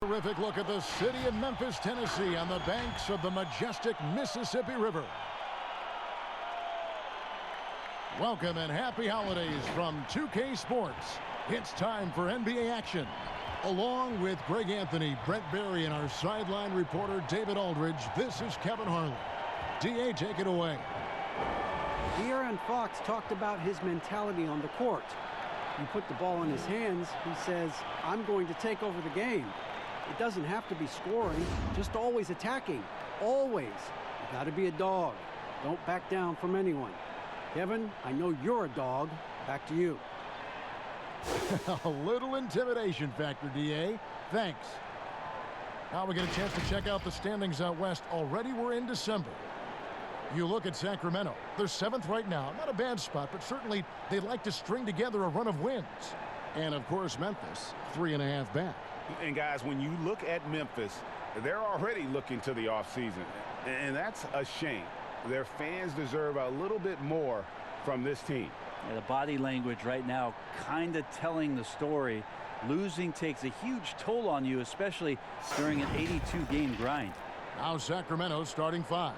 terrific look at the city of Memphis, Tennessee, on the banks of the majestic Mississippi River. Welcome and happy holidays from 2K Sports. It's time for NBA action. Along with Greg Anthony, Brent Barry, and our sideline reporter David Aldridge, this is Kevin Harlan. DA, take it away. De'Aaron Fox talked about his mentality on the court. You put the ball in his hands, he says, I'm going to take over the game. It doesn't have to be scoring, just always attacking. Always. You got to be a dog. Don't back down from anyone. Kevin, I know you're a dog. Back to you. A little intimidation factor, DA. Thanks. Now we get a chance to check out the standings out west. Already we're in December. You look at Sacramento. They're 7th right now. Not a bad spot, but certainly they'd like to string together a run of wins. And, of course, Memphis, 3.5 back. And, guys, when you look at Memphis, they're already looking to the offseason. And that's a shame. Their fans deserve a little bit more from this team. Yeah, the body language right now kind of telling the story. Losing takes a huge toll on you, especially during an 82-game grind. Now Sacramento starting 5.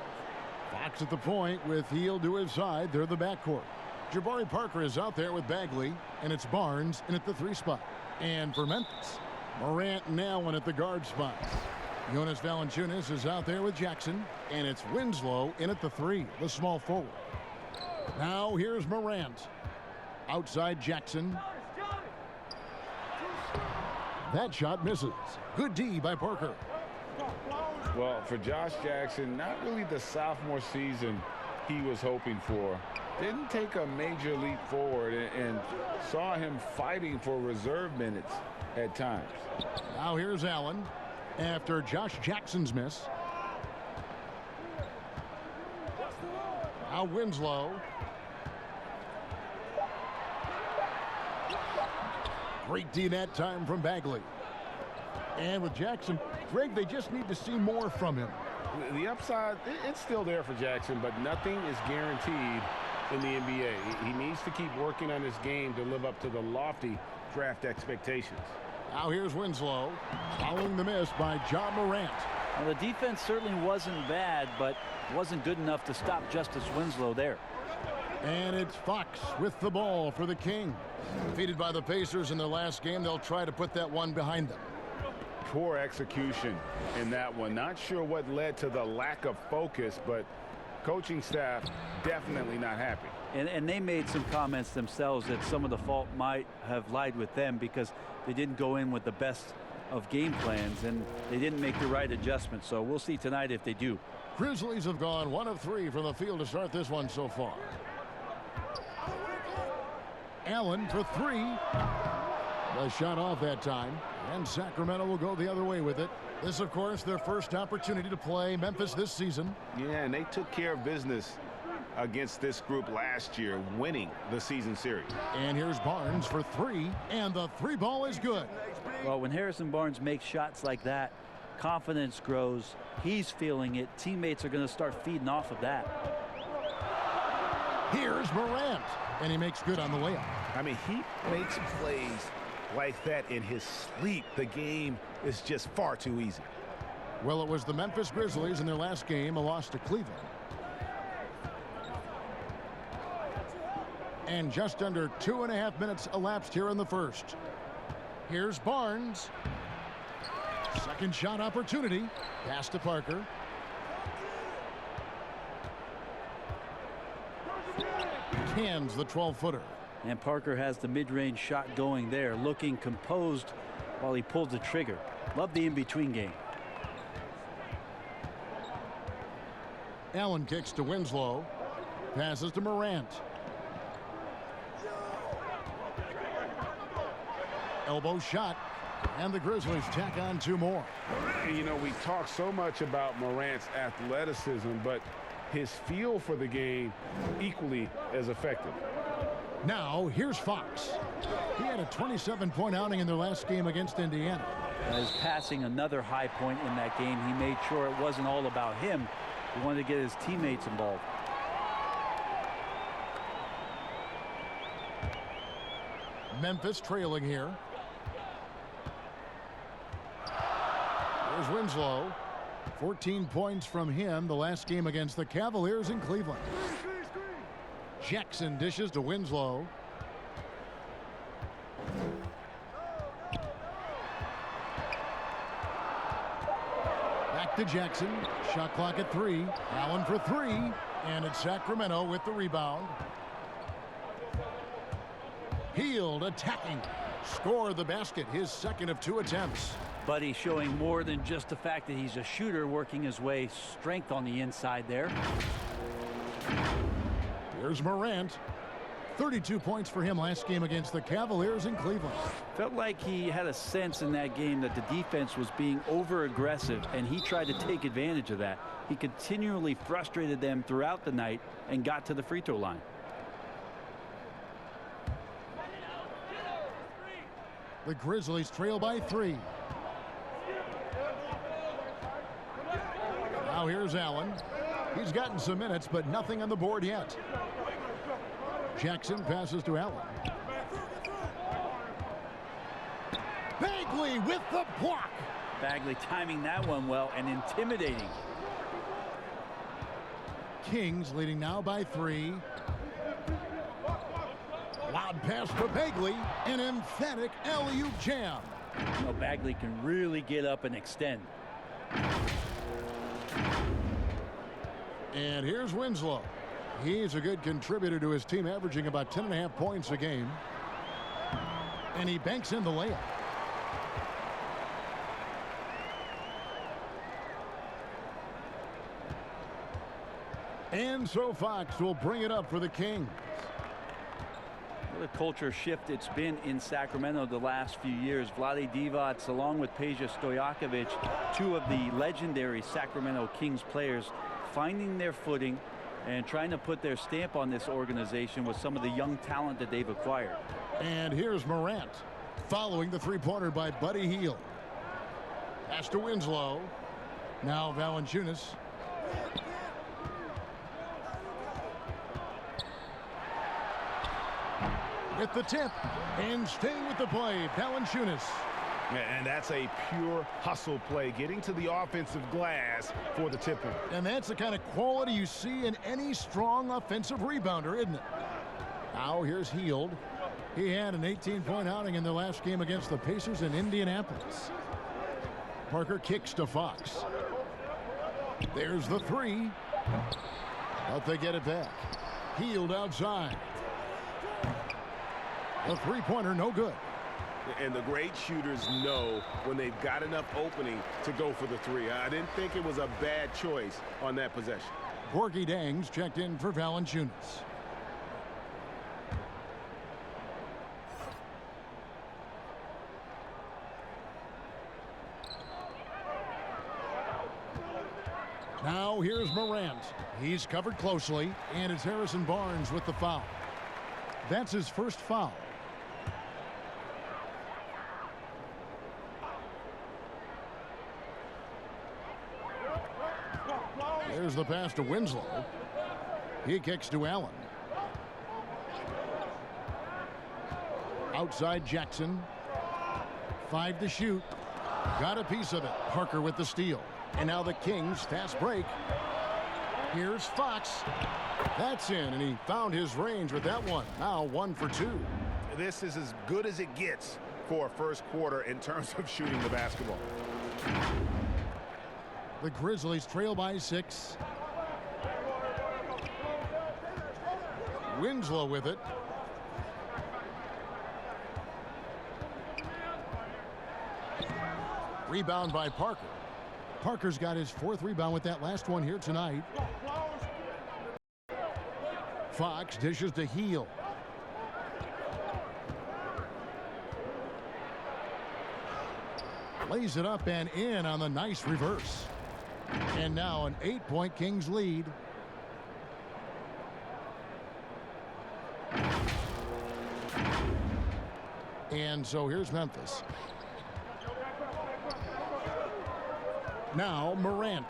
Fox at the point with Heel to his side. They're the backcourt. Jabari Parker is out there with Bagley, and it's Barnes in at the 3 spot. And for Memphis, Morant and Allen at the guard spots. Jonas Valanciunas is out there with Jackson, and it's Winslow in at the 3, the small forward. Now here's Morant. Outside Jackson. That shot misses. Good D by Parker. Well, for Josh Jackson, not really the sophomore season he was hoping for. Didn't take a major leap forward and saw him fighting for reserve minutes at times. Now here's Allen after Josh Jackson's miss. Now Winslow. Great D that time from Bagley. And with Jackson, Greg, they just need to see more from him. The upside, it's still there for Jackson, but nothing is guaranteed in the NBA. He needs to keep working on his game to live up to the lofty draft expectations. Now here's Winslow, following the miss by John Morant. Well, the defense certainly wasn't bad, but wasn't good enough to stop Justice Winslow there. And it's Fox with the ball for the Kings. Defeated by the Pacers in their last game, they'll try to put that one behind them. Poor execution in that one. Not sure what led to the lack of focus, but coaching staff definitely not happy. And they made some comments themselves that some of the fault might have lied with them because they didn't go in with the best of game plans and they didn't make the right adjustments. So we'll see tonight if they do. Grizzlies have gone 1 of 3 from the field to start this one so far. Allen for 3. The shot off that time. And Sacramento will go the other way with it. This, of course, their first opportunity to play Memphis this season. Yeah, and they took care of business against this group last year, winning the season series. And here's Barnes for 3, and the 3 ball is good. Well, when Harrison Barnes makes shots like that, confidence grows. He's feeling it. Teammates are going to start feeding off of that. Here's Morant, and he makes good on the layup. I mean, he makes plays like that in his sleep. The game is just far too easy. Well, it was the Memphis Grizzlies in their last game, a loss to Cleveland. And just under 2.5 minutes elapsed here in the first. Here's Barnes. Second shot opportunity. Pass to Parker. Cans the 12-footer. And Parker has the mid-range shot going there, looking composed while he pulls the trigger. Love the in-between game. Allen kicks to Winslow. Passes to Morant. Elbow shot. And the Grizzlies tack on 2 more. And, you know, we talk so much about Morant's athleticism, but his feel for the game equally as effective. Now, here's Fox. He had a 27-point outing in their last game against Indiana. His passing another high point in that game. He made sure it wasn't all about him. He wanted to get his teammates involved. Memphis trailing here. Here's Winslow. 14 points from him the last game against the Cavaliers in Cleveland. Jackson dishes to Winslow. Back to Jackson. Shot clock at 3. Allen for 3. And it's Sacramento with the rebound. Hield attacking. Score the basket. His second of 2 attempts. But he's showing more than just the fact that he's a shooter, working his way strength on the inside there. Here's Morant. 32 points for him last game against the Cavaliers in Cleveland. Felt like he had a sense in that game that the defense was being over aggressive, and he tried to take advantage of that. He continually frustrated them throughout the night and got to the free throw line. The Grizzlies trail by 3. Now here's Allen. He's gotten some minutes, but nothing on the board yet. Jackson passes to Allen. Bagley with the block. Bagley timing that one well and intimidating. Kings leading now by 3. Loud pass to Bagley. An emphatic alley-oop jam. You know, Bagley can really get up and extend. And here's Winslow. He's a good contributor to his team, averaging about 10.5 points a game. And he banks in the layup. And so Fox will bring it up for the Kings. What a culture shift it's been in Sacramento the last few years. Vlade Divac, along with Peja Stojakovic, 2 of the legendary Sacramento Kings players, finding their footing and trying to put their stamp on this organization with some of the young talent that they've acquired. And here's Morant following the three-pointer by Buddy Hield. Pass to Winslow. Now Valanciunas. With the tip and staying with the play, Valanciunas. And that's a pure hustle play, getting to the offensive glass for the tip-in. And that's the kind of quality you see in any strong offensive rebounder, isn't it? Now here's Hield. He had an 18-point outing in their last game against the Pacers in Indianapolis. Parker kicks to Fox. There's the 3. But they get it back. Hield outside. The three-pointer no good. And the great shooters know when they've got enough opening to go for the 3. I didn't think it was a bad choice on that possession. Gorgie Dangs checked in for Valanciunas. Now here's Morant. He's covered closely, and it's Harrison Barnes with the foul. That's his first foul. There's the pass to Winslow. He kicks to Allen. Outside Jackson. 5 to shoot. Got a piece of it. Parker with the steal. And now the Kings fast break. Here's Fox. That's in, and he found his range with that one. Now 1 for 2. This is as good as it gets for a first quarter in terms of shooting the basketball. The Grizzlies trail by 6. Winslow with it. Rebound by Parker. Parker's got his 4th rebound with that last one here tonight. Fox dishes to Hield. Lays it up and in on the nice reverse. And now an 8-point Kings lead. And so here's Memphis. Now Morant.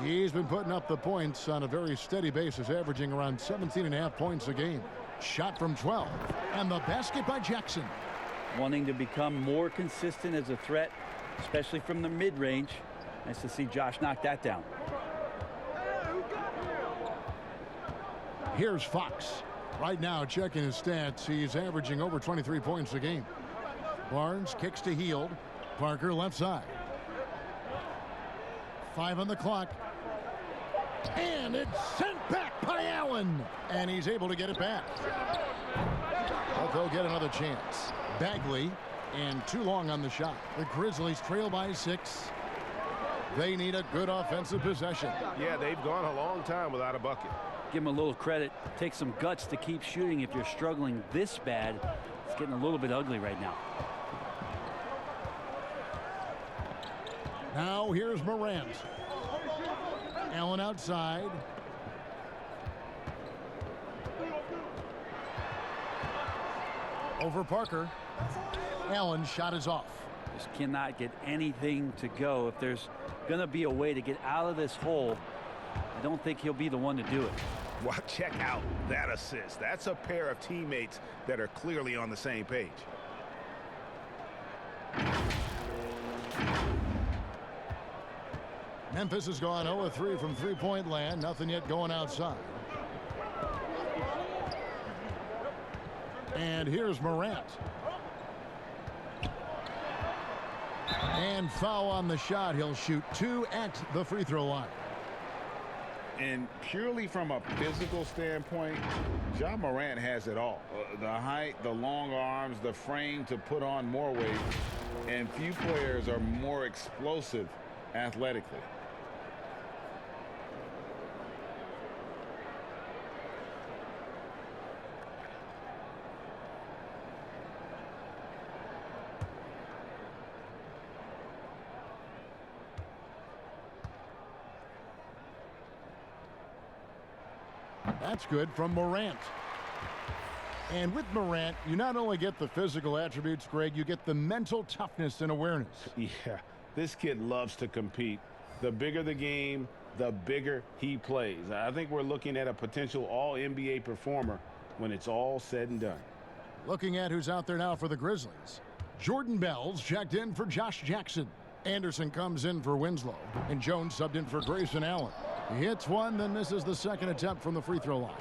He's been putting up the points on a very steady basis, averaging around 17.5 points a game. Shot from 12. And the basket by Jackson. Wanting to become more consistent as a threat, especially from the mid-range. Nice to see Josh knock that down. Here's Fox. Right now, checking his stats, he's averaging over 23 points a game. Barnes kicks to Hield. Parker left side. 5 on the clock. And it's sent back by Allen. And he's able to get it back. But they'll get another chance. Bagley, and too long on the shot. The Grizzlies trail by 6. They need a good offensive possession. Yeah, they've gone a long time without a bucket. Give him a little credit. Take some guts to keep shooting if you're struggling this bad. It's getting a little bit ugly right now. Now here's Morant. Allen outside. Over Parker. Allen's shot is off. Just cannot get anything to go. If there's going to be a way to get out of this hole, I don't think he'll be the one to do it. Well, check out that assist. That's a pair of teammates that are clearly on the same page. Memphis has gone 0-3 from three-point land. Nothing yet going outside. And here's Morant. And foul on the shot. He'll shoot 2 at the free throw line. And purely from a physical standpoint, Ja Morant has it all. The height, the long arms, the frame to put on more weight. And few players are more explosive athletically. That's good from Morant. And with Morant, you not only get the physical attributes, Greg, you get the mental toughness and awareness. Yeah, this kid loves to compete. The bigger the game, the bigger he plays. I think we're looking at a potential all-NBA performer when it's all said and done. Looking at who's out there now for the Grizzlies. Jordan Bell's checked in for Josh Jackson. Anderson comes in for Winslow. And Jones subbed in for Grayson Allen. He hits one, then misses the second attempt from the free throw line.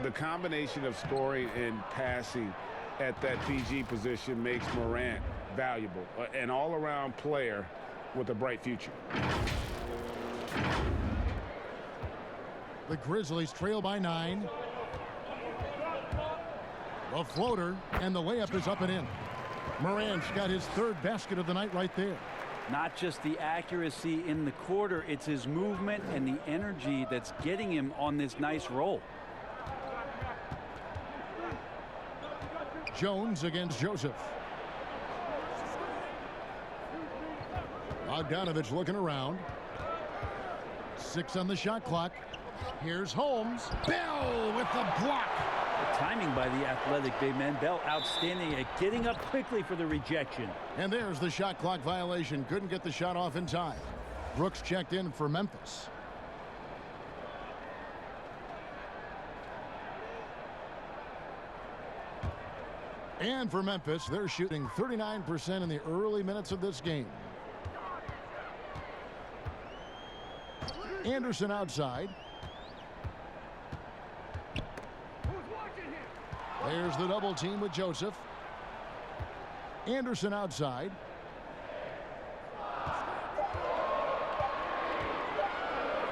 The combination of scoring and passing at that PG position makes Morant valuable. An all-around player with a bright future. The Grizzlies trail by 9. A floater, and the layup is up and in. Morant's got his 3rd basket of the night right there. Not just the accuracy in the quarter, it's his movement and the energy that's getting him on this nice roll. Jones against Joseph. Bogdanovich looking around. 6 on the shot clock. Here's Holmes. Bell with the block. The timing by the athletic big man. Bell outstanding at getting up quickly for the rejection. And there's the shot clock violation. Couldn't get the shot off in time. Brooks checked in for Memphis. And for Memphis, they're shooting 39% in the early minutes of this game. Anderson outside. There's the double team with Joseph. Anderson outside.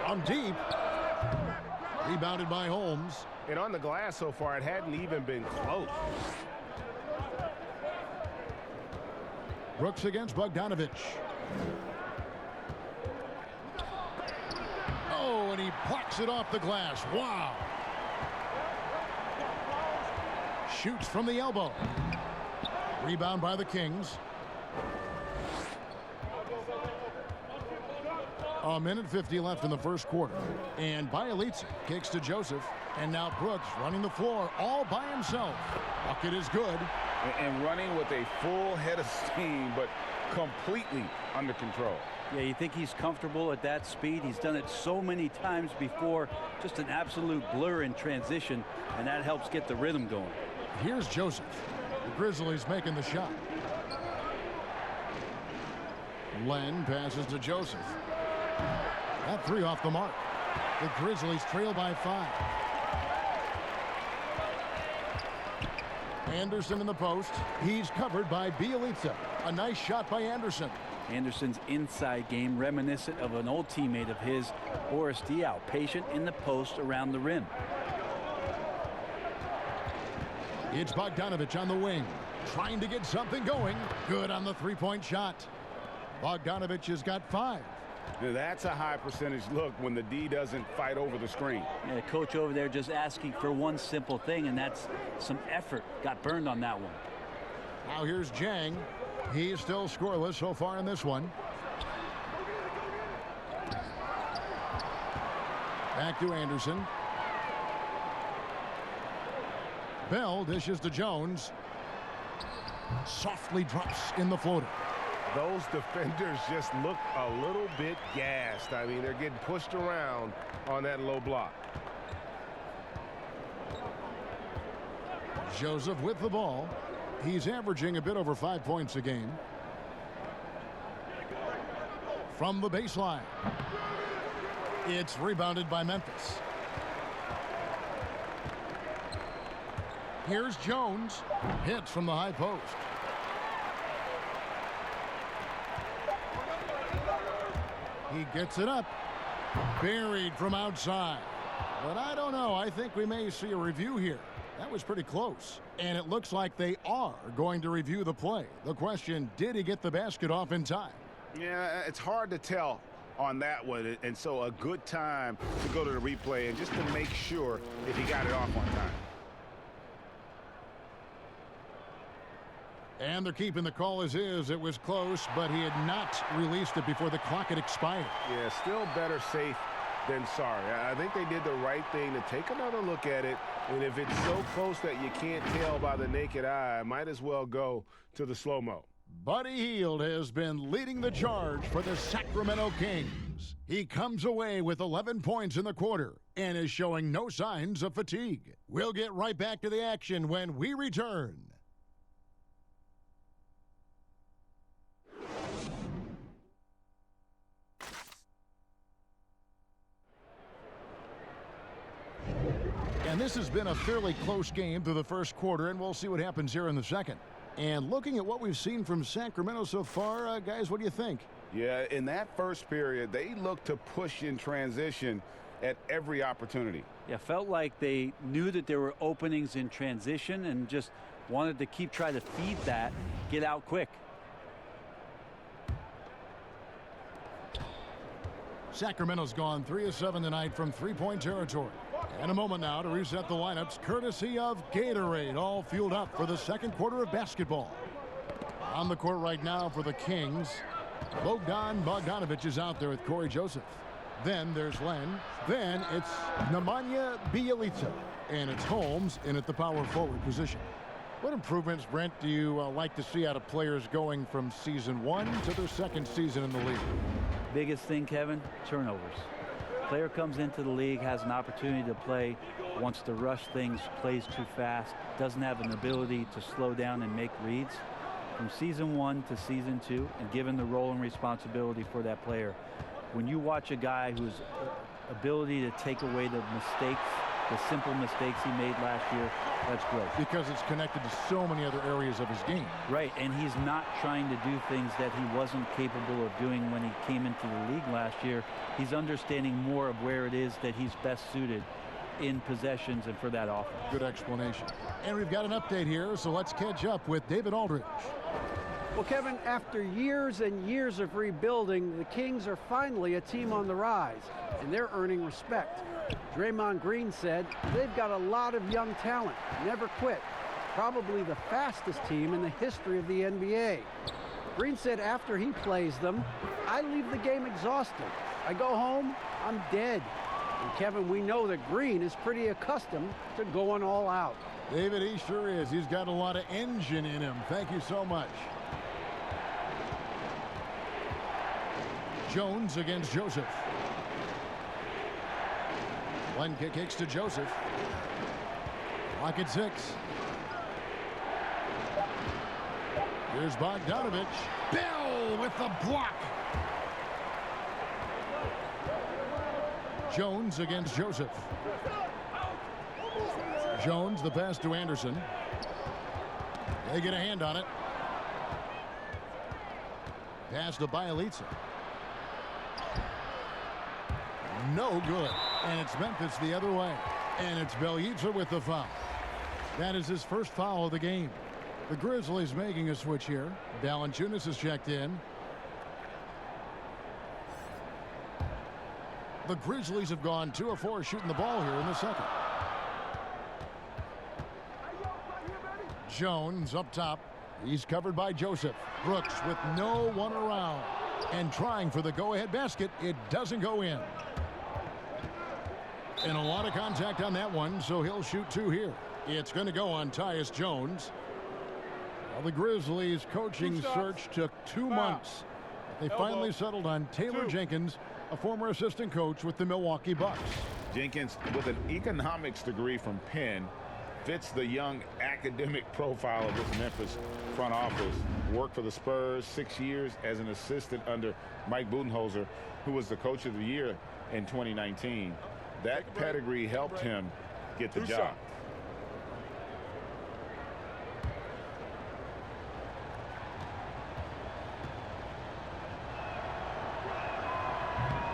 On deep. Rebounded by Holmes. And on the glass so far, it hadn't even been close. Brooks against Bogdanovich. Oh, and he plucks it off the glass. Wow. Shoots from the elbow. Rebound by the Kings. A minute 50 left in the first quarter. And Bielitsa kicks to Joseph. And now Brooks running the floor all by himself. Bucket is good. And running with a full head of steam, but completely under control. Yeah, you think he's comfortable at that speed. He's done it so many times before. Just an absolute blur in transition, and that helps get the rhythm going. Here's Joseph. The Grizzlies making the shot. Len passes to Joseph. That three off the mark. The Grizzlies trail by 5. Anderson in the post. He's covered by Bielitsa. A nice shot by Anderson. Anderson's inside game reminiscent of an old teammate of his, Boris Diaw, patient in the post around the rim. It's Bogdanovich on the wing, trying to get something going. Good on the three-point shot. Bogdanovich has got 5. Now, that's a high percentage look when the D doesn't fight over the screen. Yeah, the coach over there just asking for one simple thing, and that's some effort. Got burned on that one. Now here's Jang. He's still scoreless so far in this one. Back to Anderson. Bell dishes to Jones. Softly drops in the floater. Those defenders just look a little bit gassed. I mean, they're getting pushed around on that low block. Joseph with the ball. He's averaging a bit over 5 points a game. From the baseline. It's rebounded by Memphis. Here's Jones. Hits from the high post. He gets it up. Buried from outside. But I don't know. I think we may see a review here. That was pretty close. And it looks like they are going to review the play. The question, did he get the basket off in time? Yeah, it's hard to tell on that one. And so a good time to go to the replay and just to make sure if he got it off on time. And they're keeping the call as is. It was close, but he had not released it before the clock had expired. Yeah, still better safe than sorry. I think they did the right thing to take another look at it. And if it's so close that you can't tell by the naked eye, might as well go to the slow-mo. Buddy Hield has been leading the charge for the Sacramento Kings. He comes away with 11 points in the quarter and is showing no signs of fatigue. We'll get right back to the action when we return. And this has been a fairly close game through the first quarter, and we'll see what happens here in the second. And looking at what we've seen from Sacramento so far, guys, what do you think? Yeah, in that first period, they looked to push in transition at every opportunity. Yeah, felt like they knew that there were openings in transition and just wanted to keep trying to feed that, get out quick. Sacramento's gone 3 of 7 tonight from three-point territory. And a moment now to reset the lineups, courtesy of Gatorade, all fueled up for the second quarter of basketball. On the court right now for the Kings, Bogdanovich is out there with Corey Joseph. Then there's Len. Then it's Nemanja Bjelica. And it's Holmes in at the power forward position. What improvements, Brent, do you like to see out of players going from season 1 to their second season in the league? Biggest thing, Kevin, turnovers. Player comes into the league, has an opportunity to play, wants to rush things, plays too fast, doesn't have an ability to slow down and make reads. From season 1 to season 2, and given the role and responsibility for that player, when you watch a guy whose ability to take away the mistakes, the simple mistakes he made last year, that's great. Because it's connected to so many other areas of his game. Right, and he's not trying to do things that he wasn't capable of doing when he came into the league last year. He's understanding more of where it is that he's best suited in possessions and for that offense. Good explanation. And we've got an update here, so let's catch up with David Aldridge. Well, Kevin, after years and years of rebuilding, the Kings are finally a team on the rise, and they're earning respect. Draymond Green said they've got a lot of young talent, never quit, probably the fastest team in the history of the NBA. Green said after he plays them, I leave the game exhausted. I go home, I'm dead. And Kevin, we know that Green is pretty accustomed to going all out. David, he sure is. He's got a lot of engine in him. Thank you so much. Jones against Joseph. Len kicks to Joseph. Clock at 6. Here's Bogdanovich. Bell with the block. Jones against Joseph. Jones, the pass to Anderson. They get a hand on it. Pass to Bielitsa. No good. And it's Memphis the other way. And it's Bielitsa with the foul. That is his first foul of the game. The Grizzlies making a switch here. Valanciunas is checked in. The Grizzlies have gone 2 of 4 shooting the ball here in the second. Jones up top. He's covered by Joseph. Brooks with no one around. And trying for the go-ahead basket. It doesn't go in. And a lot of contact on that one, so he'll shoot 2 here. It's going to go on Tyus Jones. Well, the Grizzlies coaching search took 2 months. They finally settled on Taylor Jenkins, a former assistant coach with the Milwaukee Bucks. Jenkins, with an economics degree from Penn, fits the young academic profile of this Memphis front office. Worked for the Spurs 6 years as an assistant under Mike Budenholzer, who was the coach of the year in 2019. That pedigree helped him get the job.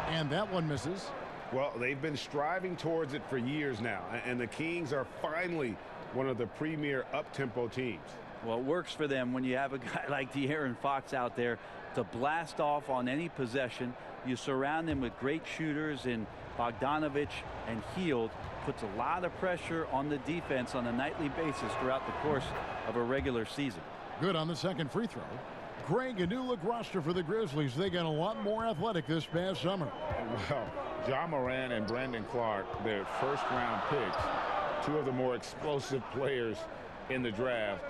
And that one misses. Well, they've been striving towards it for years now, and the Kings are finally one of the premier up-tempo teams. Well, it works for them when you have a guy like De'Aaron Fox out there to blast off on any possession. You surround him with great shooters in Bogdanovich and Hield. Puts a lot of pressure on the defense on a nightly basis throughout the course of a regular season. Good on the second free throw. Greg, a new look roster for the Grizzlies. They got a lot more athletic this past summer. Well, John Moran and Brandon Clark, their first-round picks, 2 of the more explosive players in the draft.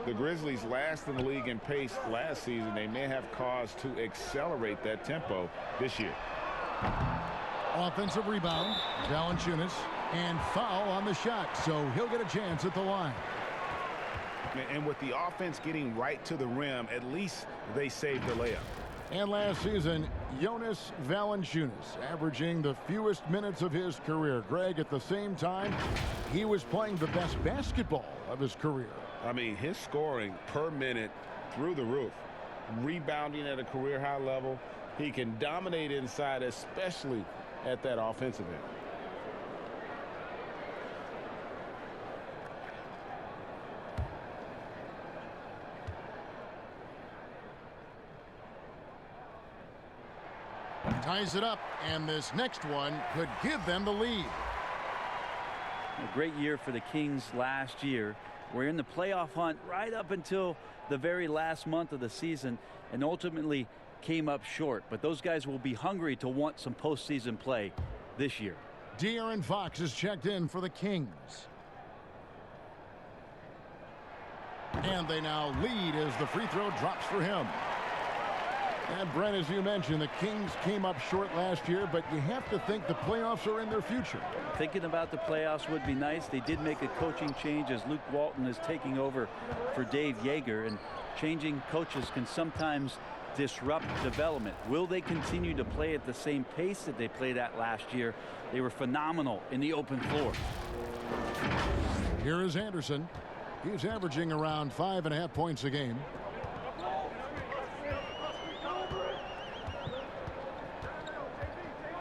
The Grizzlies last in the league in pace last season. They may have cause to accelerate that tempo this year. Offensive rebound, Valanciunas, and foul on the shot, so he'll get a chance at the line. And with the offense getting right to the rim, at least they saved the layup. And last season, Jonas Valanciunas averaging the fewest minutes of his career. Greg, at the same time, he was playing the best basketball of his career. I mean, his scoring per minute through the roof. Rebounding at a career high level. He can dominate inside, especially at that offensive end. Ties it up, and this next one could give them the lead. A great year for the Kings last year. We're in the playoff hunt right up until the very last month of the season and ultimately came up short. But those guys will be hungry to want some postseason play this year. De'Aaron Fox is checked in for the Kings. And they now lead as the free throw drops for him. And Brent, as you mentioned, the Kings came up short last year, but you have to think the playoffs are in their future. Thinking about the playoffs would be nice. They did make a coaching change as Luke Walton is taking over for Dave Yeager, and changing coaches can sometimes disrupt development. Will they continue to play at the same pace that they played at last year? They were phenomenal in the open floor. Here is Anderson. He's averaging around 5.5 points a game.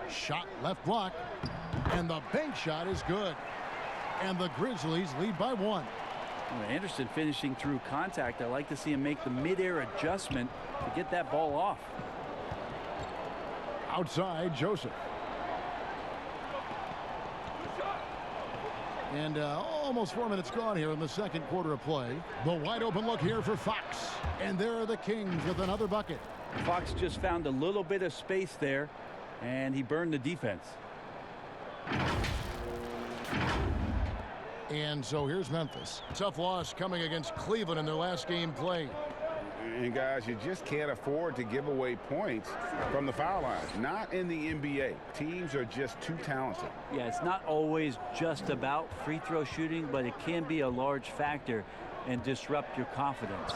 Shot left block, and the bank shot is good, and the Grizzlies lead by 1. Well, Anderson finishing through contact. I like to see him make the midair adjustment to get that ball off. Outside, Joseph. And almost 4 minutes gone here in the second quarter of play. The wide open look here for Fox, and there are the Kings with another bucket. Fox just found a little bit of space there, and he burned the defense. And so here's Memphis. Tough loss coming against Cleveland in their last game played. And guys, you just can't afford to give away points from the foul line. Not in the NBA. Teams are just too talented. Yeah, it's not always just about free throw shooting, but it can be a large factor and disrupt your confidence.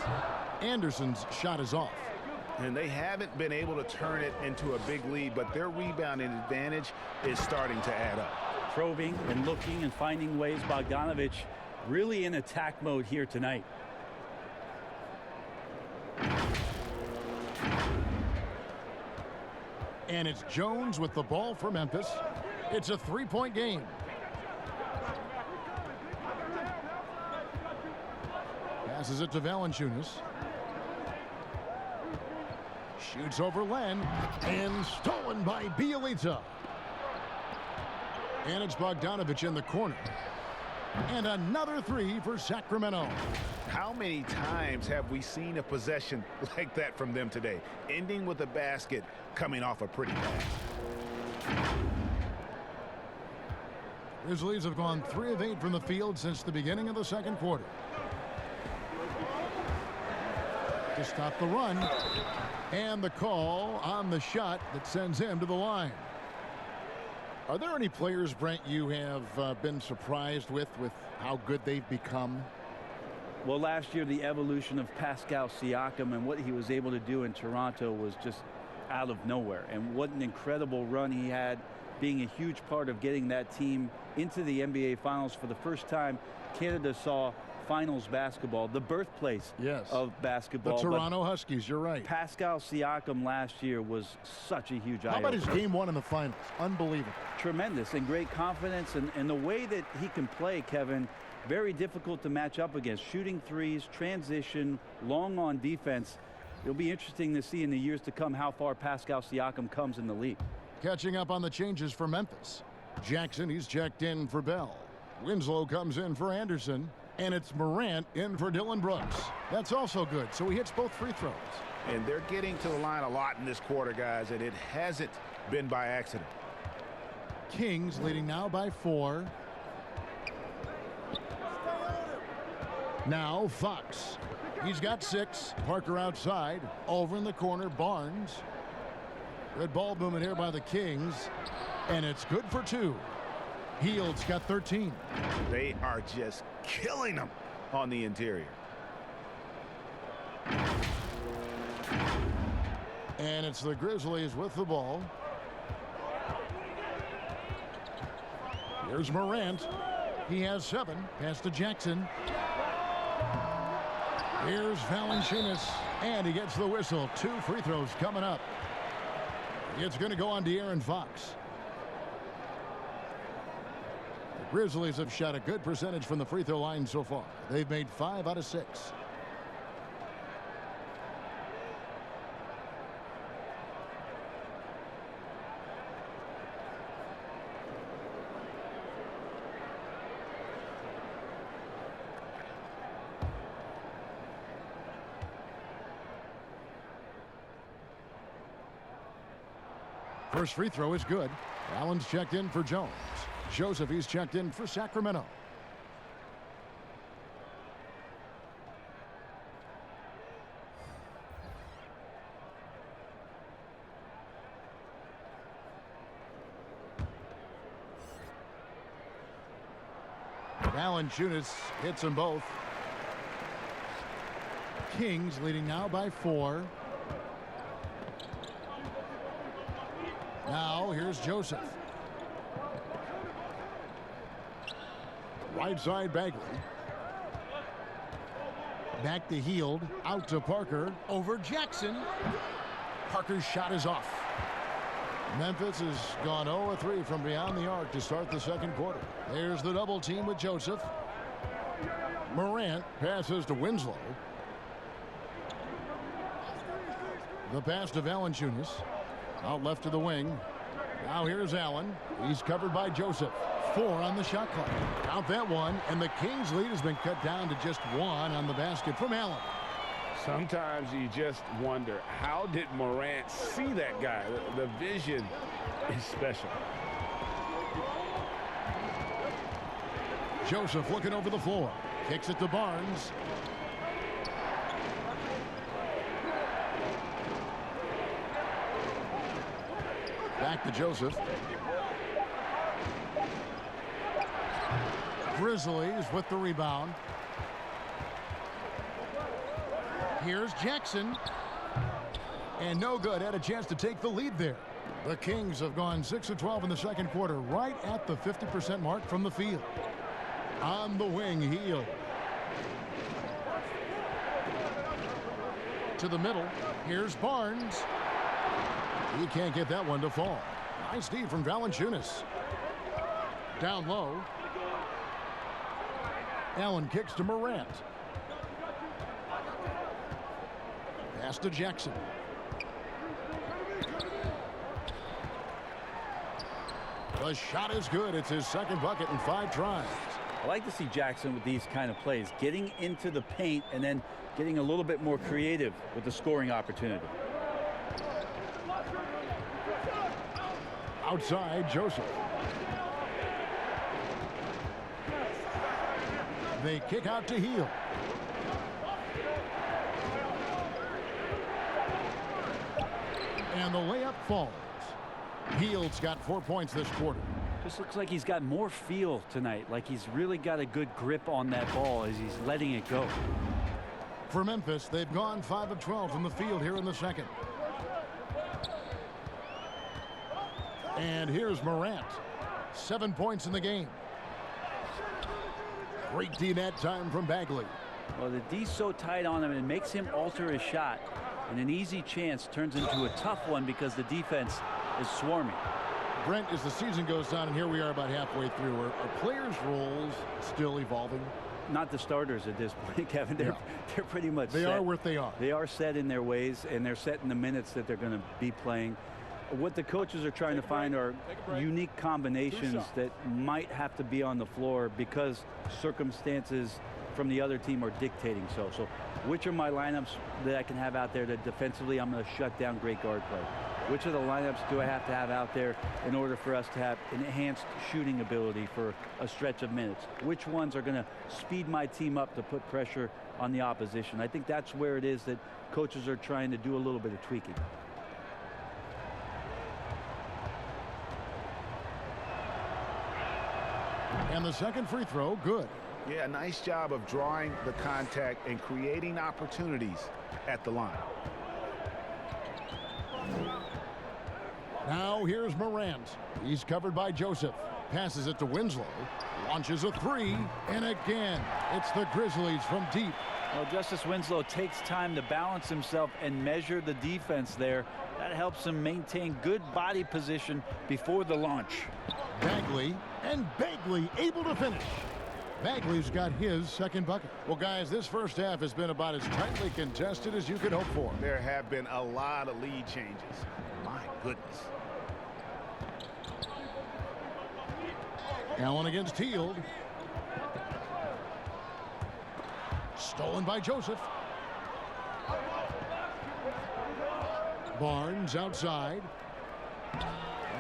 Anderson's shot is off. And they haven't been able to turn it into a big lead, but their rebounding advantage is starting to add up. Probing and looking and finding ways. Bogdanovic really in attack mode here tonight. And it's Jones with the ball for Memphis. It's a three-point game. Passes it to Valanciunas. Shoots over Len. And stolen by Bielitsa. And it's Bogdanovic in the corner. And another three for Sacramento. How many times have we seen a possession like that from them today? Ending with a basket, coming off a pretty pass. Grizzlies have gone 3 of 8 from the field since the beginning of the second quarter. To stop the run. And the call on the shot that sends him to the line. Are there any players, Brent, you have been surprised with how good they've become? Well, last year, the evolution of Pascal Siakam and what he was able to do in Toronto was just out of nowhere. And what an incredible run he had, being a huge part of getting that team into the NBA Finals for the first time. Canada saw finals basketball, the birthplace of basketball. The Toronto Huskies, you're right. Pascal Siakam last year was such a huge eye-opener. How about his game one in the finals? Unbelievable. Tremendous and great confidence, and the way that he can play, Kevin, very difficult to match up against. Shooting threes, transition, long on defense. It'll be interesting to see in the years to come how far Pascal Siakam comes in the league. Catching up on the changes for Memphis. Jackson, he's checked in for Bell. Winslow comes in for Anderson. And it's Morant in for Dylan Brooks. That's also good. So he hits both free throws. And they're getting to the line a lot in this quarter, guys, and it hasn't been by accident. Kings leading now by 4. Now Fox. He's got 6. Parker outside. Over in the corner, Barnes. Good ball movement here by the Kings. And it's good for 2. Hield's got 13. They are just killing them on the interior. And it's the Grizzlies with the ball. Here's Morant. He has 7. Pass to Jackson. Here's Valanciunas. And he gets the whistle. 2 free throws coming up. It's going to go on to De'Aaron Fox. Grizzlies have shot a good percentage from the free throw line so far. They've made 5 out of 6. First free throw is good. Allen's checked in for Jones. Joseph, he's checked in for Sacramento. Valanciunas hits them both. Kings leading now by 4. Now here's Joseph. Right side Bagley. Back to Hield. Out to Parker. Over Jackson. Parker's shot is off. Memphis has gone 0-3 from beyond the arc to start the second quarter. There's the double team with Joseph. Morant passes to Winslow. The pass to Valanciunas. Out left to the wing. Now here's Allen. He's covered by Joseph. 4 on the shot clock. Count that one. And the Kings lead has been cut down to just 1 on the basket from Allen. Sometimes you just wonder, how did Morant see that guy? The vision is special. Joseph looking over the floor. Kicks it to Barnes. Back to Joseph. Grizzlies with the rebound. Here's Jackson. And no good. Had a chance to take the lead there. The Kings have gone 6 of 12 in the second quarter, right at the 50% mark from the field. On the wing, Hield. To the middle. Here's Barnes. He can't get that one to fall. Nice D from Valanciunas. Down low. Allen kicks to Morant. Pass to Jackson. The shot is good. It's his second bucket in 5 tries. I like to see Jackson with these kind of plays, getting into the paint and then getting a little bit more creative with the scoring opportunity. Outside, Joseph. They kick out to Hield. And the layup falls. Hield's got 4 points this quarter. Just looks like he's got more feel tonight, like he's really got a good grip on that ball as he's letting it go. For Memphis, they've gone 5 of 12 from the field here in the second. And here's Morant. 7 points in the game. Great D that time from Bagley. Well, the D's so tight on him, it makes him alter his shot. And an easy chance turns into a tough one because the defense is swarming. Brent, as the season goes on, and here we are about halfway through, are players' roles still evolving? Not the starters at this point, Kevin. They're pretty much They set. are what they are. They are set in their ways, and they're set in the minutes that they're going to be playing. What the coaches are trying to find are unique combinations that might have to be on the floor because circumstances from the other team are dictating so. So which are my lineups that I can have out there that defensively I'm going to shut down great guard play? Which of the lineups do I have to have out there in order for us to have enhanced shooting ability for a stretch of minutes? Which ones are going to speed my team up to put pressure on the opposition? I think that's where it is that coaches are trying to do a little bit of tweaking. And the second free throw, good. Yeah, nice job of drawing the contact and creating opportunities at the line. Now here's Morant. He's covered by Joseph. Passes it to Winslow. Launches a three. And again, it's the Grizzlies from deep. Well, Justice Winslow takes time to balance himself and measure the defense there. That helps him maintain good body position before the launch. Bagley, and Bagley able to finish. Bagley's got his second bucket. Well, guys, this first half has been about as tightly contested as you could hope for. There have been a lot of lead changes. My goodness. Allen against Hield. Stolen by Joseph. Barnes outside.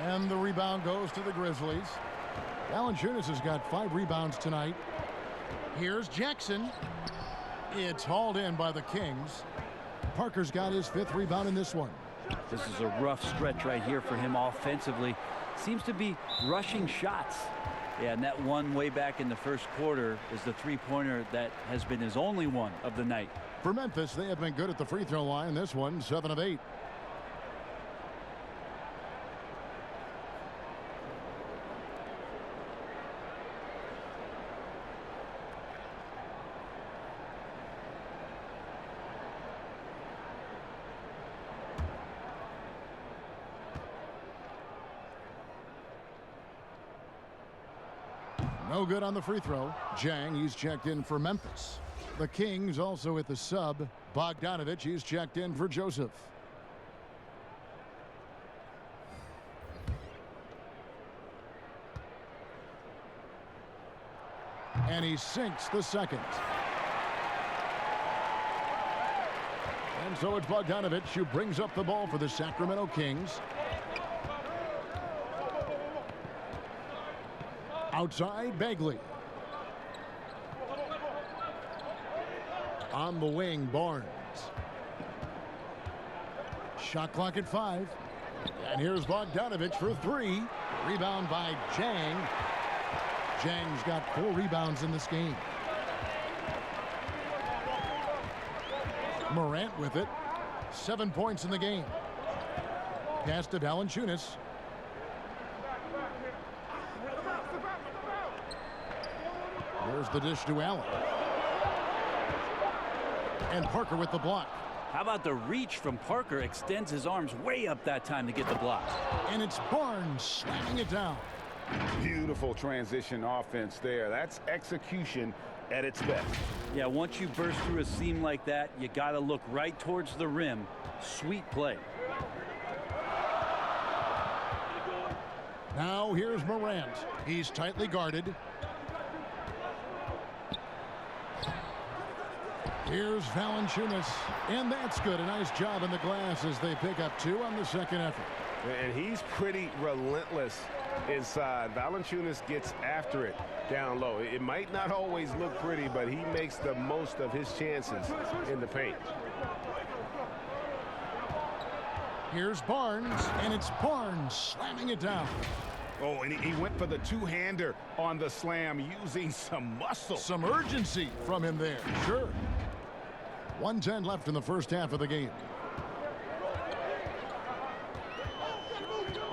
And the rebound goes to the Grizzlies. Valanciunas has got 5 rebounds tonight. Here's Jackson. It's hauled in by the Kings. Parker's got his 5th rebound in this one. This is a rough stretch right here for him offensively. Seems to be rushing shots. Yeah, and that one way back in the first quarter is the three-pointer that has been his only one of the night. For Memphis, they have been good at the free throw line. This one, 7 of 8. No good on the free throw. Jang, he's checked in for Memphis. The Kings also at the sub. Bogdanovich, he's checked in for Joseph. And he sinks the second. And so it's Bogdanovich who brings up the ball for the Sacramento Kings. Outside, Bagley. On the wing, Barnes. Shot clock at 5. And here's Bogdanovich for 3. Rebound by Jang. Jang's got 4 rebounds in this game. Morant with it. 7 points in the game. Pass to Valanciunas. There's the dish to Allen. And Parker with the block. How about the reach from Parker? Extends his arms way up that time to get the block. And it's Barnes slamming it down. Beautiful transition offense there. That's execution at its best. Yeah, once you burst through a seam like that, you got to look right towards the rim. Sweet play. Now here's Morant. He's tightly guarded. Here's Valanciunas, and that's good. A nice job in the glass as they pick up 2 on the second effort. And he's pretty relentless inside. Valanciunas gets after it down low. It might not always look pretty, but he makes the most of his chances in the paint. Here's Barnes, and it's Barnes slamming it down. Oh, and he went for the two-hander on the slam using some muscle. Some urgency from him there, sure. 1:10 left in the first half of the game.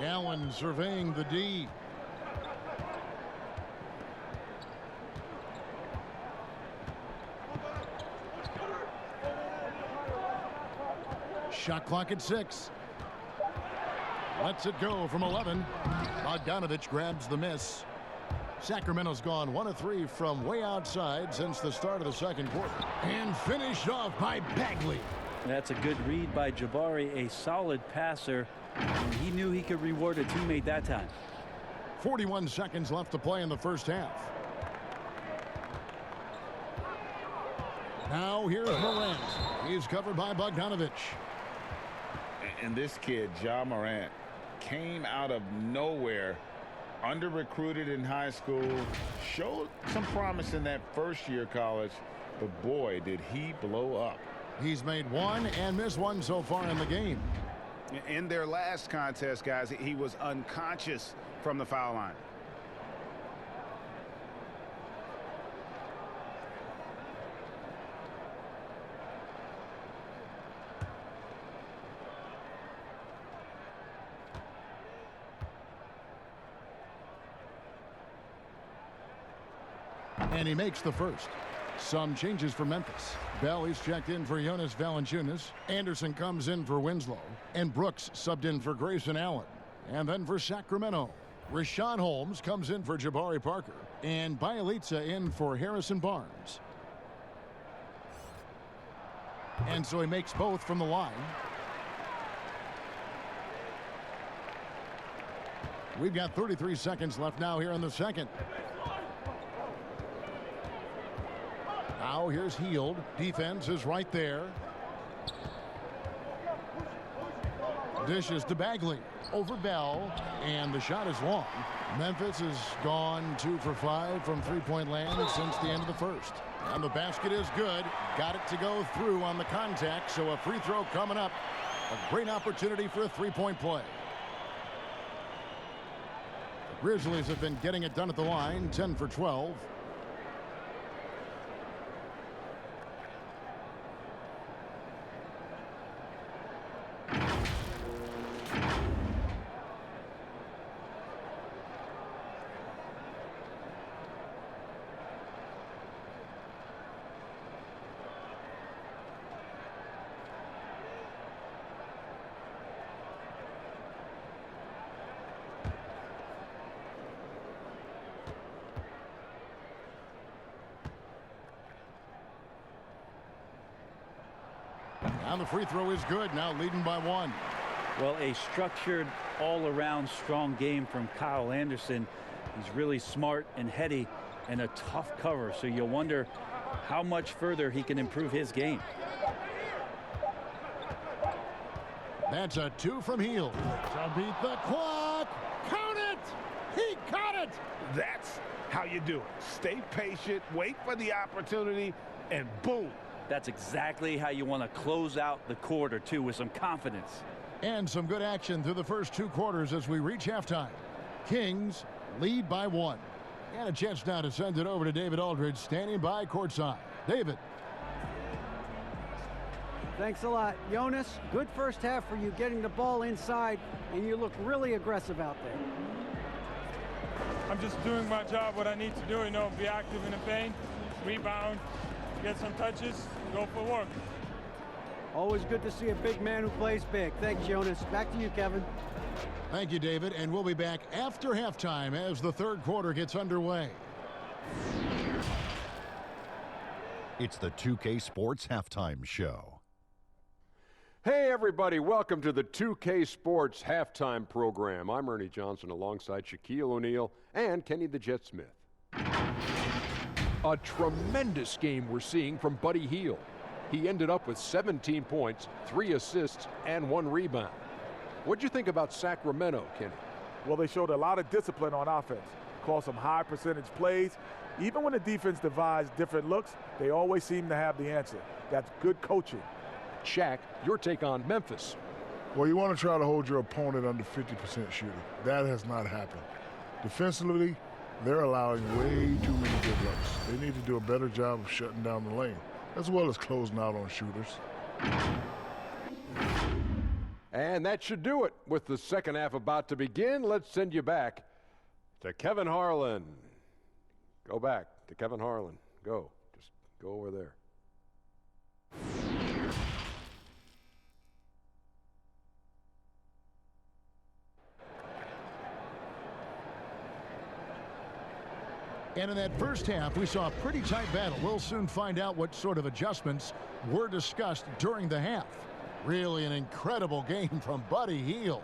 Allen surveying the D. Shot clock at 6. Lets it go from 11. Bogdanovich grabs the miss. Sacramento's gone 1 of 3 from way outside since the start of the second quarter. And finished off by Bagley. That's a good read by Jabari, a solid passer. And he knew he could reward a teammate that time. 41 seconds left to play in the first half. Now here's Morant. He's covered by Bogdanovich. And this kid, Ja Morant, came out of nowhere, under-recruited in high school, showed some promise in that first year of college, but boy, did he blow up. He's made 1 and missed 1 so far in the game. In their last contest, guys, he was unconscious from the foul line. And he makes the first. Some changes for Memphis. Bell is checked in for Jonas Valanciunas. Anderson comes in for Winslow. And Brooks subbed in for Grayson Allen. And then for Sacramento, Rashawn Holmes comes in for Jabari Parker. And Bielitsa in for Harrison Barnes. And so he makes both from the line. We've got 33 seconds left now here in the second. Now here's Hield. Defense is right there. Dishes to Bagley. Over Bell. And the shot is long. Memphis has gone 2 for 5 from three-point land since the end of the first. And the basket is good. Got it to go through on the contact. So a free throw coming up. A great opportunity for a three-point play. The Grizzlies have been getting it done at the line. 10 for 12. And the free throw is good. Now leading by 1. Well, a structured, all-around strong game from Kyle Anderson. He's really smart and heady and a tough cover. So you wonder how much further he can improve his game. That's a 2 from Hield. To beat the clock. Count it. He caught it. That's how you do it. Stay patient, wait for the opportunity, and boom. That's exactly how you want to close out the quarter, too, with some confidence. And some good action through the first 2 quarters as we reach halftime. Kings lead by 1. And a chance now to send it over to David Aldridge, standing by courtside. David. Thanks a lot. Jonas, good first half for you getting the ball inside, and you look really aggressive out there. I'm just doing my job, what I need to do, you know, be active in the paint, rebound, get some touches, go for work. Always good to see a big man who plays big. Thanks, Jonas. Back to you, Kevin. Thank you, David, and we'll be back after halftime as the third quarter gets underway. It's the 2K Sports Halftime Show. Hey everybody, welcome to the 2K Sports Halftime Program. I'm Ernie Johnson alongside Shaquille O'Neal and Kenny the Jet Smith. A tremendous game we're seeing from Buddy Hield. He ended up with 17 points, 3 assists, and 1 rebound. What'd you think about Sacramento, Kenny? Well, they showed a lot of discipline on offense, called some high percentage plays. Even when the defense devised different looks, they always seem to have the answer. That's good coaching. Shaq, your take on Memphis. Well, you want to try to hold your opponent under 50% shooting. That has not happened. Defensively, they're allowing way too many good looks. They need to do a better job of shutting down the lane, as well as closing out on shooters. And that should do it. With the second half about to begin, let's send you back to Kevin Harlan. Go back to Kevin Harlan. Go. Just go over there. And in that first half, we saw a pretty tight battle. We'll soon find out what sort of adjustments were discussed during the half. Really an incredible game from Buddy Hield.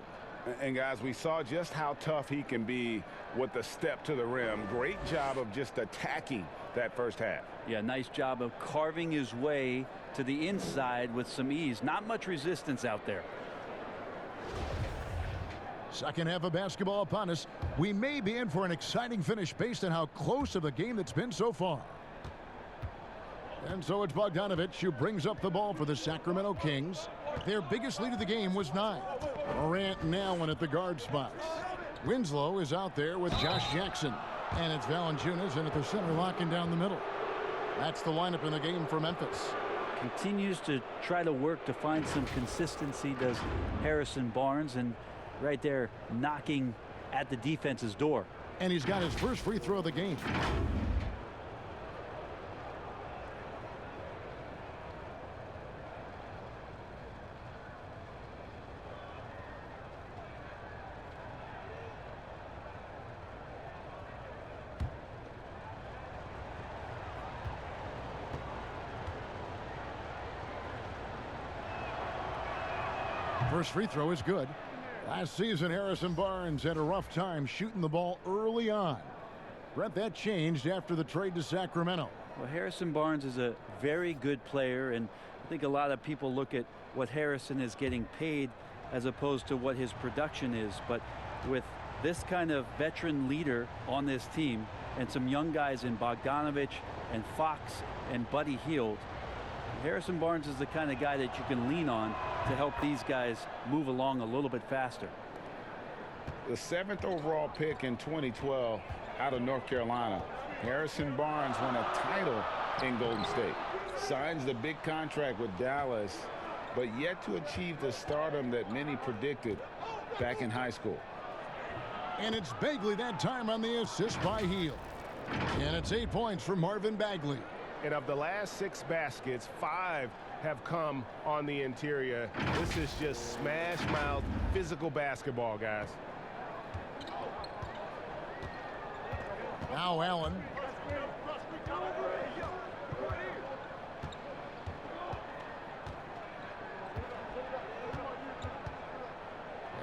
And guys, we saw just how tough he can be with the step to the rim. Great job of just attacking that first half. Yeah, nice job of carving his way to the inside with some ease. Not much resistance out there. Second half of basketball upon us. We may be in for an exciting finish based on how close of a game that's been so far. And so it's Bogdanovich who brings up the ball for the Sacramento Kings. Their biggest lead of the game was 9. Morant and Allen at the guard spots. Winslow is out there with Josh Jackson. And it's Valanciunas in at the center, locking down the middle. That's the lineup in the game for Memphis. Continues to try to work to find some consistency, does Harrison Barnes, and right there knocking at the defense's door. And he's got his first free throw of the game. First free throw is good. Last season, Harrison Barnes had a rough time shooting the ball early on. Brett, that changed after the trade to Sacramento. Well, Harrison Barnes is a very good player, and I think a lot of people look at what Harrison is getting paid as opposed to what his production is. But with this kind of veteran leader on this team and some young guys in Bogdanovich and Fox and Buddy Hield, Harrison Barnes is the kind of guy that you can lean on to help these guys move along a little bit faster. The 7th overall pick in 2012 out of North Carolina. Harrison Barnes won a title in Golden State. Signs the big contract with Dallas, but yet to achieve the stardom that many predicted back in high school. And it's Bagley that time on the assist by Hield. And it's 8 points for Marvin Bagley. And of the last 6 baskets, 5 have come on the interior. This is just smash-mouth physical basketball, guys. Now Allen.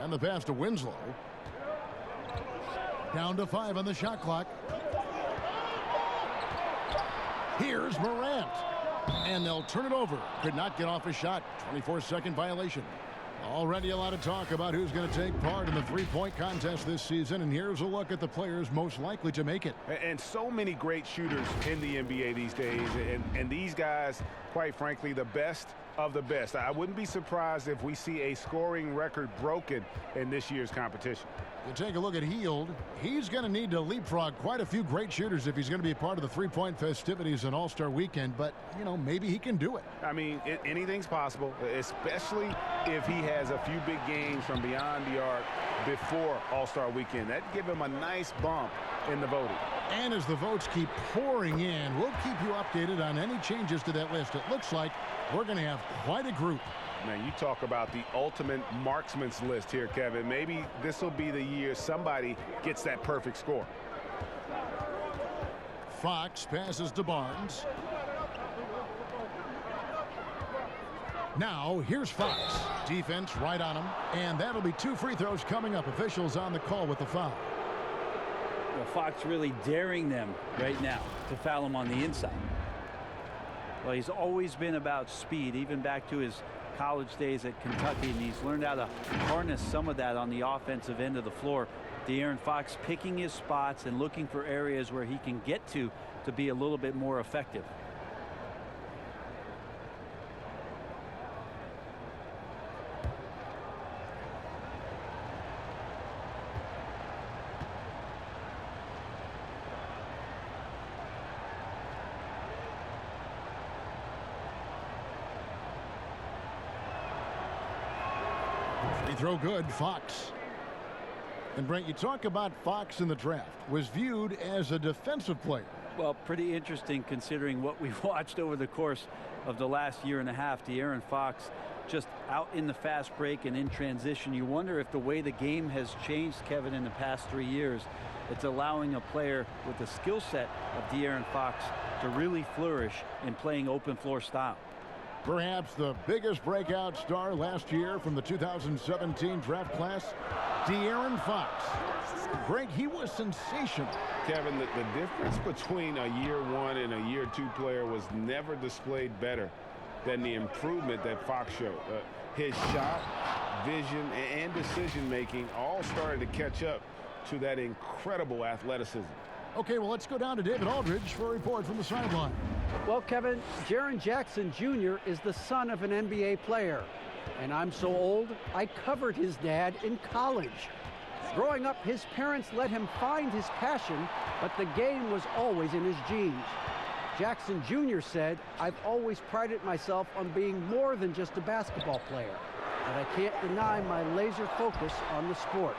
And the pass to Winslow. Down to 5 on the shot clock. Here's Morant. And they'll turn it over. Could not get off a shot. 24-second violation. Already a lot of talk about who's going to take part in the three-point contest this season. And here's a look at the players most likely to make it. And so many great shooters in the NBA these days. And these guys, quite frankly, the best of the best. I wouldn't be surprised if we see a scoring record broken in this year's competition. You take a look at Hield. He's going to need to leapfrog quite a few great shooters if he's going to be a part of the three-point festivities on All-Star Weekend, but, you know, maybe he can do it. I mean, anything's possible, especially if he has a few big games from beyond the arc before All-Star Weekend. That'd give him a nice bump in the voting. And as the votes keep pouring in, we'll keep you updated on any changes to that list. It looks like we're going to have quite a group. Man, you talk about the ultimate marksman's list here, Kevin. Maybe this will be the year somebody gets that perfect score. Fox passes to Barnes. Now, here's Fox. Defense right on him. And that'll be 2 free throws coming up. Officials on the call with the foul. Well, Fox really daring them right now to foul him on the inside. Well, he's always been about speed, even back to his college days at Kentucky, and he's learned how to harness some of that on the offensive end of the floor. De'Aaron Fox picking his spots and looking for areas where he can get to be a little bit more effective. Free throw good, Fox. And Brent, you talk about Fox in the draft, was viewed as a defensive player. Well, pretty interesting considering what we've watched over the course of the last year and a half. De'Aaron Fox just out in the fast break and in transition. You wonder if the way the game has changed, Kevin, in the past 3 years, it's allowing a player with the skill set of De'Aaron Fox to really flourish in playing open floor style. Perhaps the biggest breakout star last year from the 2017 draft class, De'Aaron Fox. Greg, he was sensational. Kevin, the difference between a year 1 and a year 2 player was never displayed better than the improvement that Fox showed. His shot, vision, and decision-making all started to catch up to that incredible athleticism. Okay, well, let's go down to David Aldridge for a report from the sideline. Well, Kevin, Jaren Jackson Jr. is the son of an NBA player. And I'm so old, I covered his dad in college. Growing up, his parents let him find his passion, but the game was always in his genes. Jackson Jr. said, "I've always prided myself on being more than just a basketball player, but I can't deny my laser focus on the sport."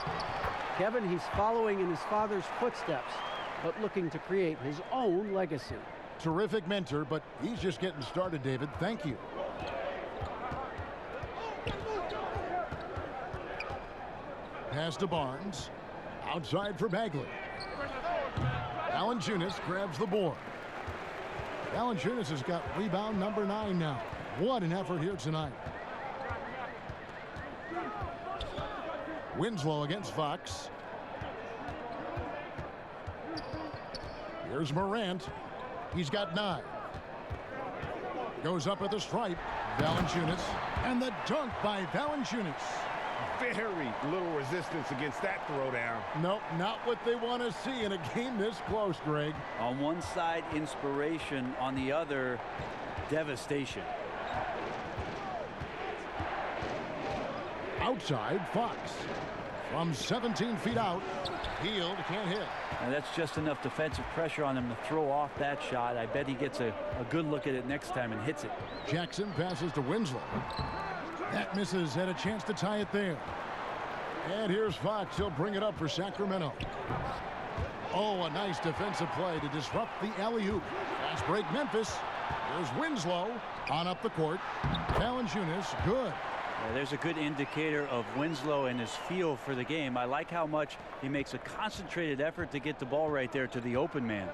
Kevin, he's following in his father's footsteps, but looking to create his own legacy. Terrific mentor, but he's just getting started, David. Thank you. Pass to Barnes. Outside for Bagley. Valanciunas grabs the board. Valanciunas has got rebound number 9 now. What an effort here tonight. Winslow against Fox. Here's Morant. He's got 9. Goes up at the stripe. Valanciunas. And the dunk by Valanciunas. Very little resistance against that throwdown. Nope, not what they want to see in a game this close, Greg. On one side, inspiration. On the other, devastation. Outside, Fox. From 17 feet out, Hield can't hit. And that's just enough defensive pressure on him to throw off that shot. I bet he gets a good look at it next time and hits it. Jackson passes to Winslow. That misses, had a chance to tie it there. And here's Fox. He'll bring it up for Sacramento. Oh, a nice defensive play to disrupt the alley-oop. Fast break Memphis. Here's Winslow on up the court. Valanciunas, good. Yeah, there's a good indicator of Winslow and his feel for the game. I like how much he makes a concentrated effort to get the ball right there to the open man.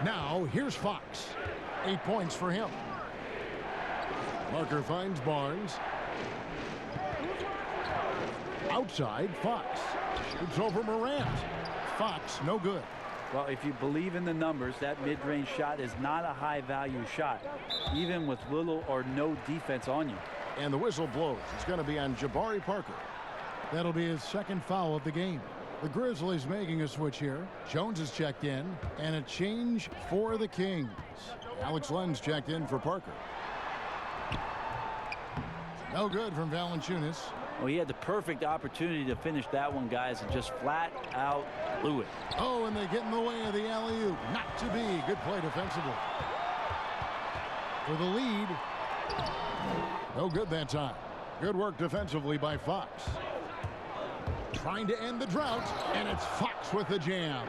Now, here's Fox. 8 points for him. Parker finds Barnes. Outside, Fox. Shoots over Morant. Fox, no good. Well, if you believe in the numbers, that mid-range shot is not a high-value shot, even with little or no defense on you. And the whistle blows. It's going to be on Jabari Parker. That'll be his second foul of the game. The Grizzlies making a switch here. Jones is checked in, and a change for the Kings. Alex Lenz checked in for Parker. No good from Valanciunas. Well, he had the perfect opportunity to finish that one, guys, and just flat out blew it. Oh, and they get in the way of the alley-oop. Not to be. Good play defensively. For the lead. No good that time. Good work defensively by Fox. Trying to end the drought, and it's Fox with the jam.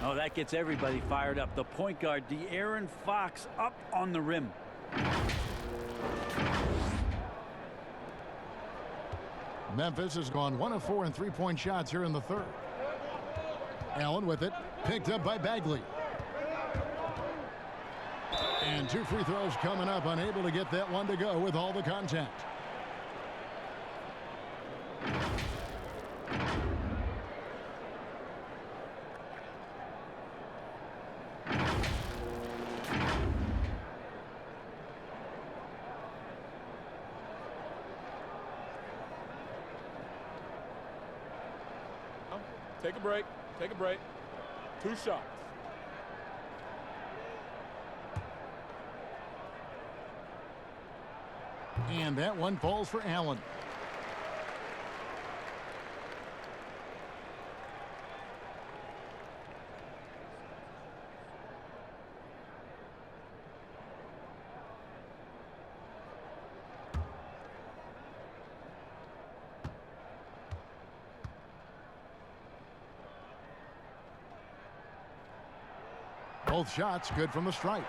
Oh, that gets everybody fired up. The point guard, De'Aaron Fox, up on the rim. Memphis has gone 1 of 4 in three-point shots here in the third. Allen with it, picked up by Bagley. And 2 free throws coming up, unable to get that one to go with all the contact. Take a break. Take a break. 2 shots. And that one falls for Allen. Both shots good from the stripe.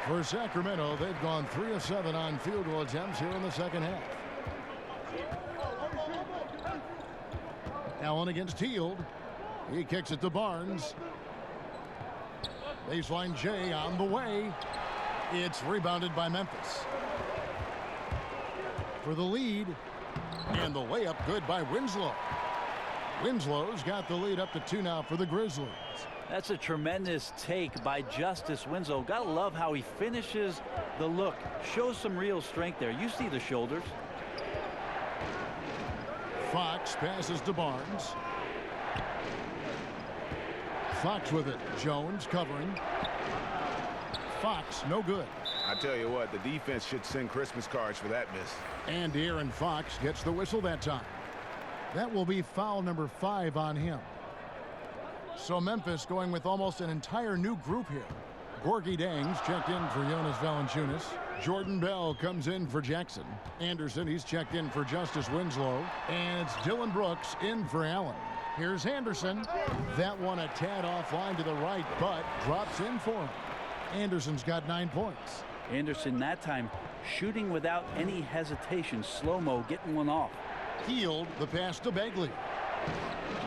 For Sacramento, they've gone 3 of 7 on field goal attempts here in the second half. Allen against Hield. He kicks it to Barnes. Baseline J on the way. It's rebounded by Memphis. For the lead. And the layup good by Winslow. Winslow's got the lead up to 2 now for the Grizzlies. That's a tremendous take by Justice Winslow. Gotta love how he finishes the look. Shows some real strength there. You see the shoulders. Fox passes to Barnes. Fox with it. Jones covering. Fox no good. I tell you what, the defense should send Christmas cards for that miss. And De'Aaron Fox gets the whistle that time. That will be foul number 5 on him. So Memphis going with almost an entire new group here. Gorgie Dangs checked in for Jonas Valanciunas. Jordan Bell comes in for Jackson. Anderson, he's checked in for Justice Winslow. And it's Dylan Brooks in for Allen. Here's Anderson. That one a tad offline to the right, but drops in for him. Anderson's got 9 points. Anderson that time shooting without any hesitation. Slow-mo getting one off. Hield the pass to Bagley.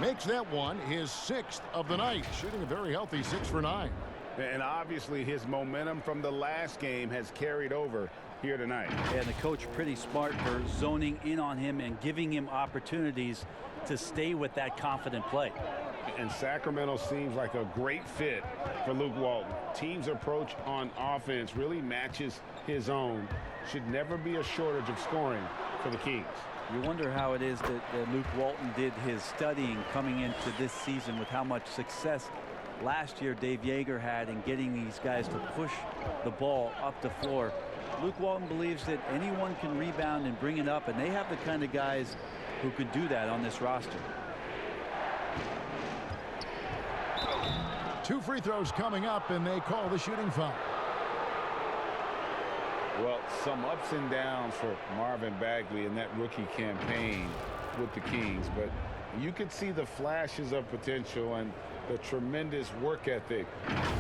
Makes that one his 6th of the night, shooting a very healthy 6 for 9. And obviously his momentum from the last game has carried over here tonight. And the coach pretty smart for zoning in on him and giving him opportunities to stay with that confident play. And Sacramento seems like a great fit for Luke Walton. Team's approach on offense really matches his own. Should never be a shortage of scoring for the Kings. You wonder how it is that Luke Walton did his studying coming into this season with how much success last year Dave Yeager had in getting these guys to push the ball up the floor. Luke Walton believes that anyone can rebound and bring it up, and they have the kind of guys who could do that on this roster. 2 free throws coming up, and they call the shooting foul. Well, some ups and downs for Marvin Bagley in that rookie campaign with the Kings, but you could see the flashes of potential and the tremendous work ethic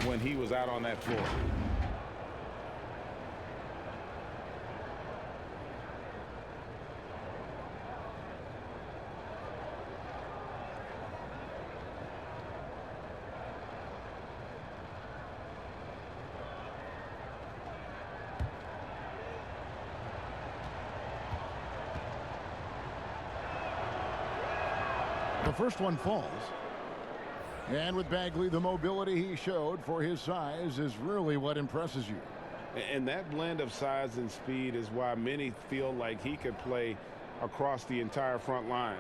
when he was out on that floor. The first one falls. And with Bagley, the mobility he showed for his size is really what impresses you. And that blend of size and speed is why many feel like he could play across the entire front line.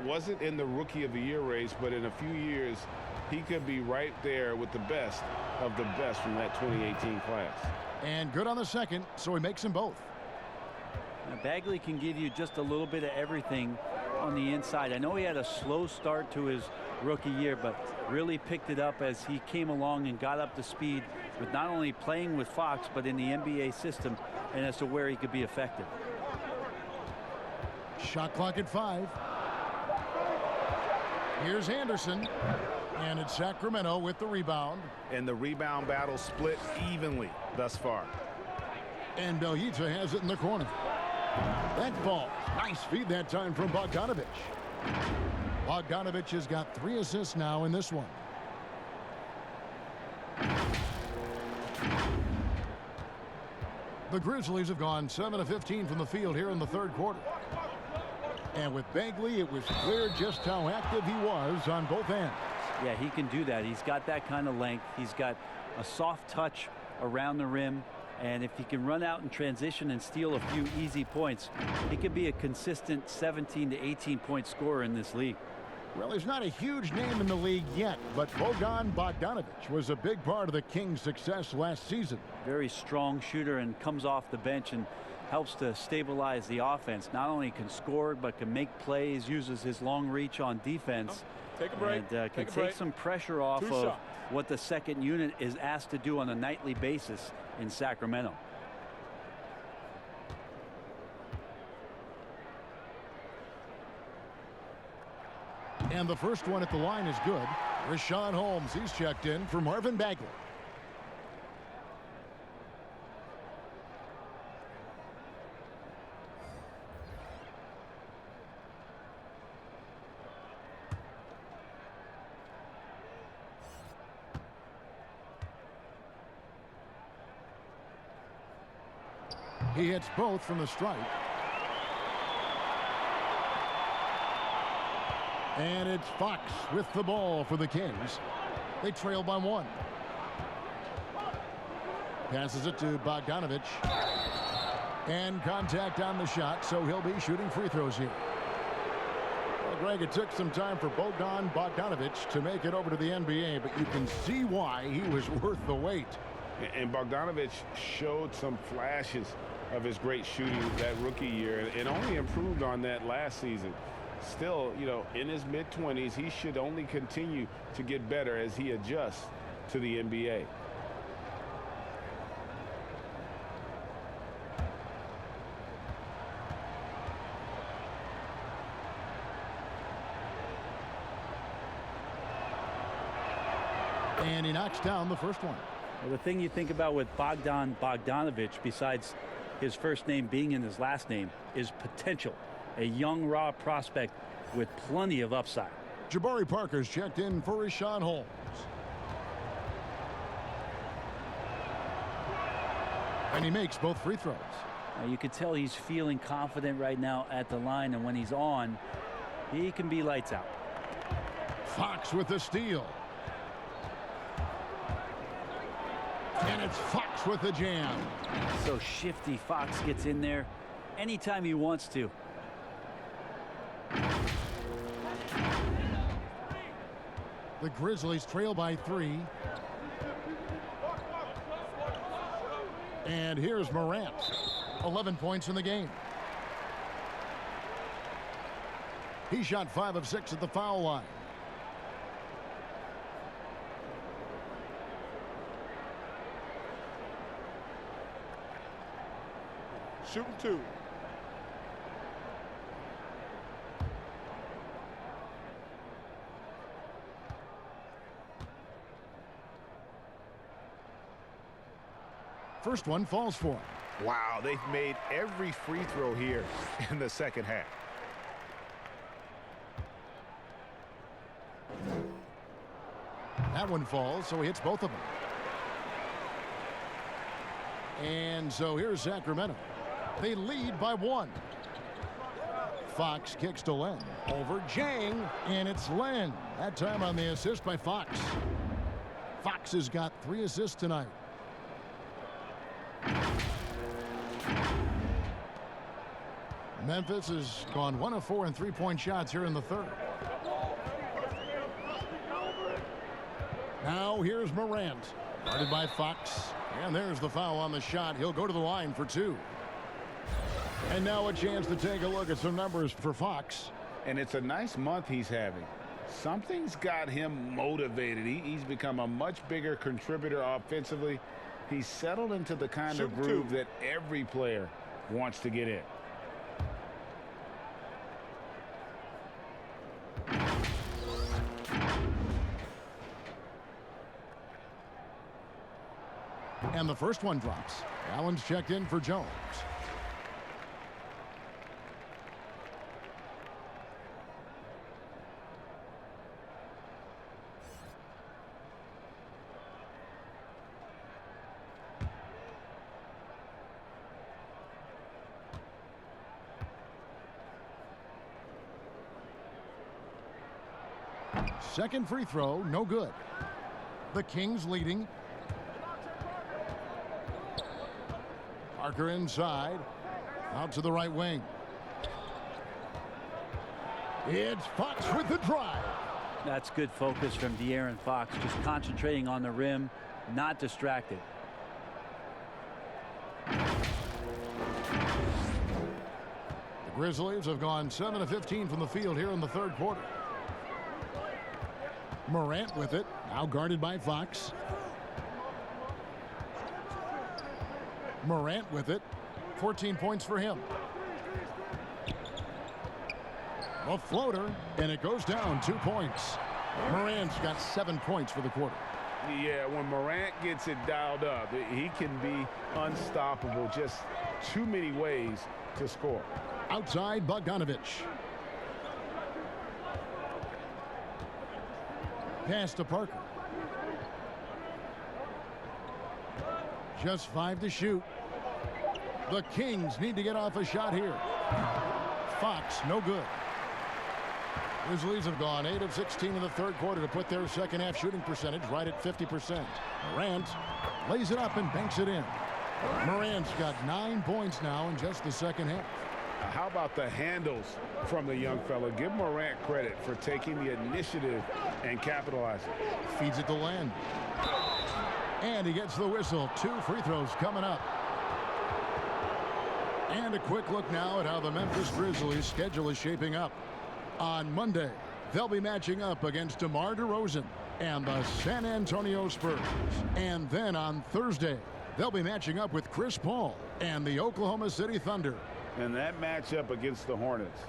Wasn't in the Rookie of the Year race, but in a few years, he could be right there with the best of the best from that 2018 class. And good on the second, so he makes them both. Now, Bagley can give you just a little bit of everything on the inside. I know he had a slow start to his rookie year, but really picked it up as he came along and got up to speed with not only playing with Fox, but in the NBA system, and as to where he could be effective. Shot clock at 5. Here's Anderson, and it's Sacramento with the rebound. And the rebound battle split evenly thus far. And Beljica has it in the corner. That ball, nice feed that time from Bogdanovic. Bogdanovic has got 3 assists now in this one. The Grizzlies have gone 7 of 15 from the field here in the third quarter. And with Bagley, it was clear just how active he was on both ends. Yeah, he can do that. He's got that kind of length. He's got a soft touch around the rim. And if he can run out in transition and steal a few easy points, he could be a consistent 17 to 18 point scorer in this league. Well, he's not a huge name in the league yet, but Bojan Bogdanovic was a big part of the Kings' success last season. Very strong shooter and comes off the bench and helps to stabilize the offense. Not only can score, but can make plays, uses his long reach on defense. Take a break. And can take some pressure off of what the second unit is asked to do on a nightly basis in Sacramento. And the first one at the line is good. Richaun Holmes, he's checked in for Marvin Bagley. He hits both from the stripe. And it's Fox with the ball for the Kings. They trail by 1. Passes it to Bogdanovic. And contact on the shot, so he'll be shooting free throws here. Well, Greg, it took some time for Bogdanovic to make it over to the NBA, but you can see why he was worth the wait. And Bogdanovic showed some flashes of his great shooting that rookie year and only improved on that last season. Still, you know, in his mid-20s, he should only continue to get better as he adjusts to the NBA. And he knocks down the first one. Well, the thing you think about with Bogdanovic, besides his first name being in his last name, is potential. A young, raw prospect with plenty of upside. Jabari Parker's checked in for Richaun Holmes. And he makes both free throws. Now, you could tell he's feeling confident right now at the line, and when he's on, he can be lights out. Fox with the steal. And it's Fox with the jam. So shifty. Fox gets in there anytime he wants to. The Grizzlies trail by 3. And here's Morant. 11 points in the game. He shot 5 of 6 at the foul line. Shooting 2. First one falls for him. Wow, they've made every free throw here in the second half. That one falls, so he hits both of them. And so here's Sacramento. They lead by 1. Fox kicks to Len. Over Jang, and it's Len. That time on the assist by Fox. Fox has got 3 assists tonight. Memphis has gone 1 of 4 in 3-point shots here in the third. Now here's Morant. Guarded by Fox. And there's the foul on the shot. He'll go to the line for 2. And now a chance to take a look at some numbers for Fox. And it's a nice month he's having. Something's got him motivated. He's become a much bigger contributor offensively. He's settled into the kind of groove that every player wants to get in. And the first one drops. Allen's checked in for Jones. Second free throw, no good. The Kings leading. Parker inside. Out to the right wing. It's Fox with the drive. That's good focus from De'Aaron Fox, just concentrating on the rim, not distracted. The Grizzlies have gone 7 of 15 from the field here in the third quarter. Morant with it, now guarded by Fox. Morant with it, 14 points for him. A floater, and it goes down 2 points. Morant's got 7 points for the quarter. Yeah, when Morant gets it dialed up, he can be unstoppable. Just too many ways to score. Outside, Bogdanovich. Pass to Parker. Just 5 to shoot. The Kings need to get off a shot here. Fox, no good. Grizzlies have gone 8 of 16 in the third quarter to put their second half shooting percentage right at 50%. Morant lays it up and banks it in. Morant's got 9 points now in just the second half. How about the handles from the young fella? Give Morant credit for taking the initiative and capitalizing. Feeds it to Len. And he gets the whistle. 2 free throws coming up. And a quick look now at how the Memphis Grizzlies schedule is shaping up. On Monday, they'll be matching up against DeMar DeRozan and the San Antonio Spurs. And then on Thursday, they'll be matching up with Chris Paul and the Oklahoma City Thunder. And that matchup against the Hornets,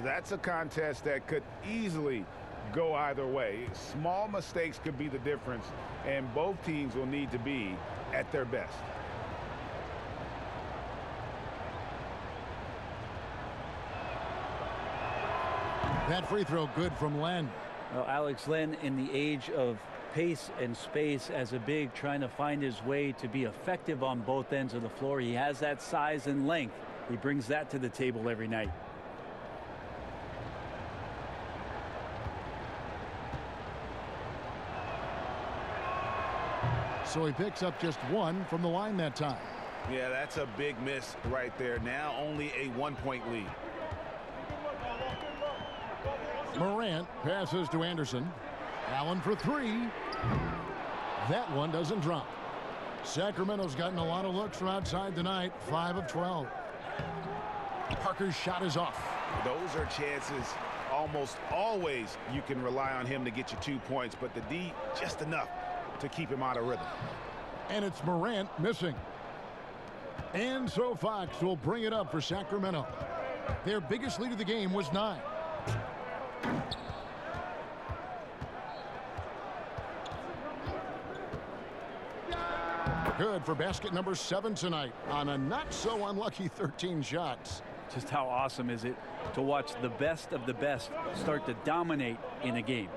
that's a contest that could easily go either way. Small mistakes could be the difference, and both teams will need to be at their best. That free throw good from Len. Well, Alex Len, in the age of pace and space as a big, trying to find his way to be effective on both ends of the floor. He has that size and length. He brings that to the table every night. So he picks up just 1 from the line that time. Yeah, that's a big miss right there. Now only a 1-point lead. Morant passes to Anderson. Allen for 3. That one doesn't drop. Sacramento's gotten a lot of looks from outside tonight. 5 of 12. Parker's shot is off. Those are chances almost always you can rely on him to get you 2 points, but the D just enough to keep him out of rhythm. And it's Morant missing. And so Fox will bring it up for Sacramento. Their biggest lead of the game was 9. Good for basket number 7 tonight on a not so unlucky 13 shots. Just how awesome is it to watch the best of the best start to dominate in a game.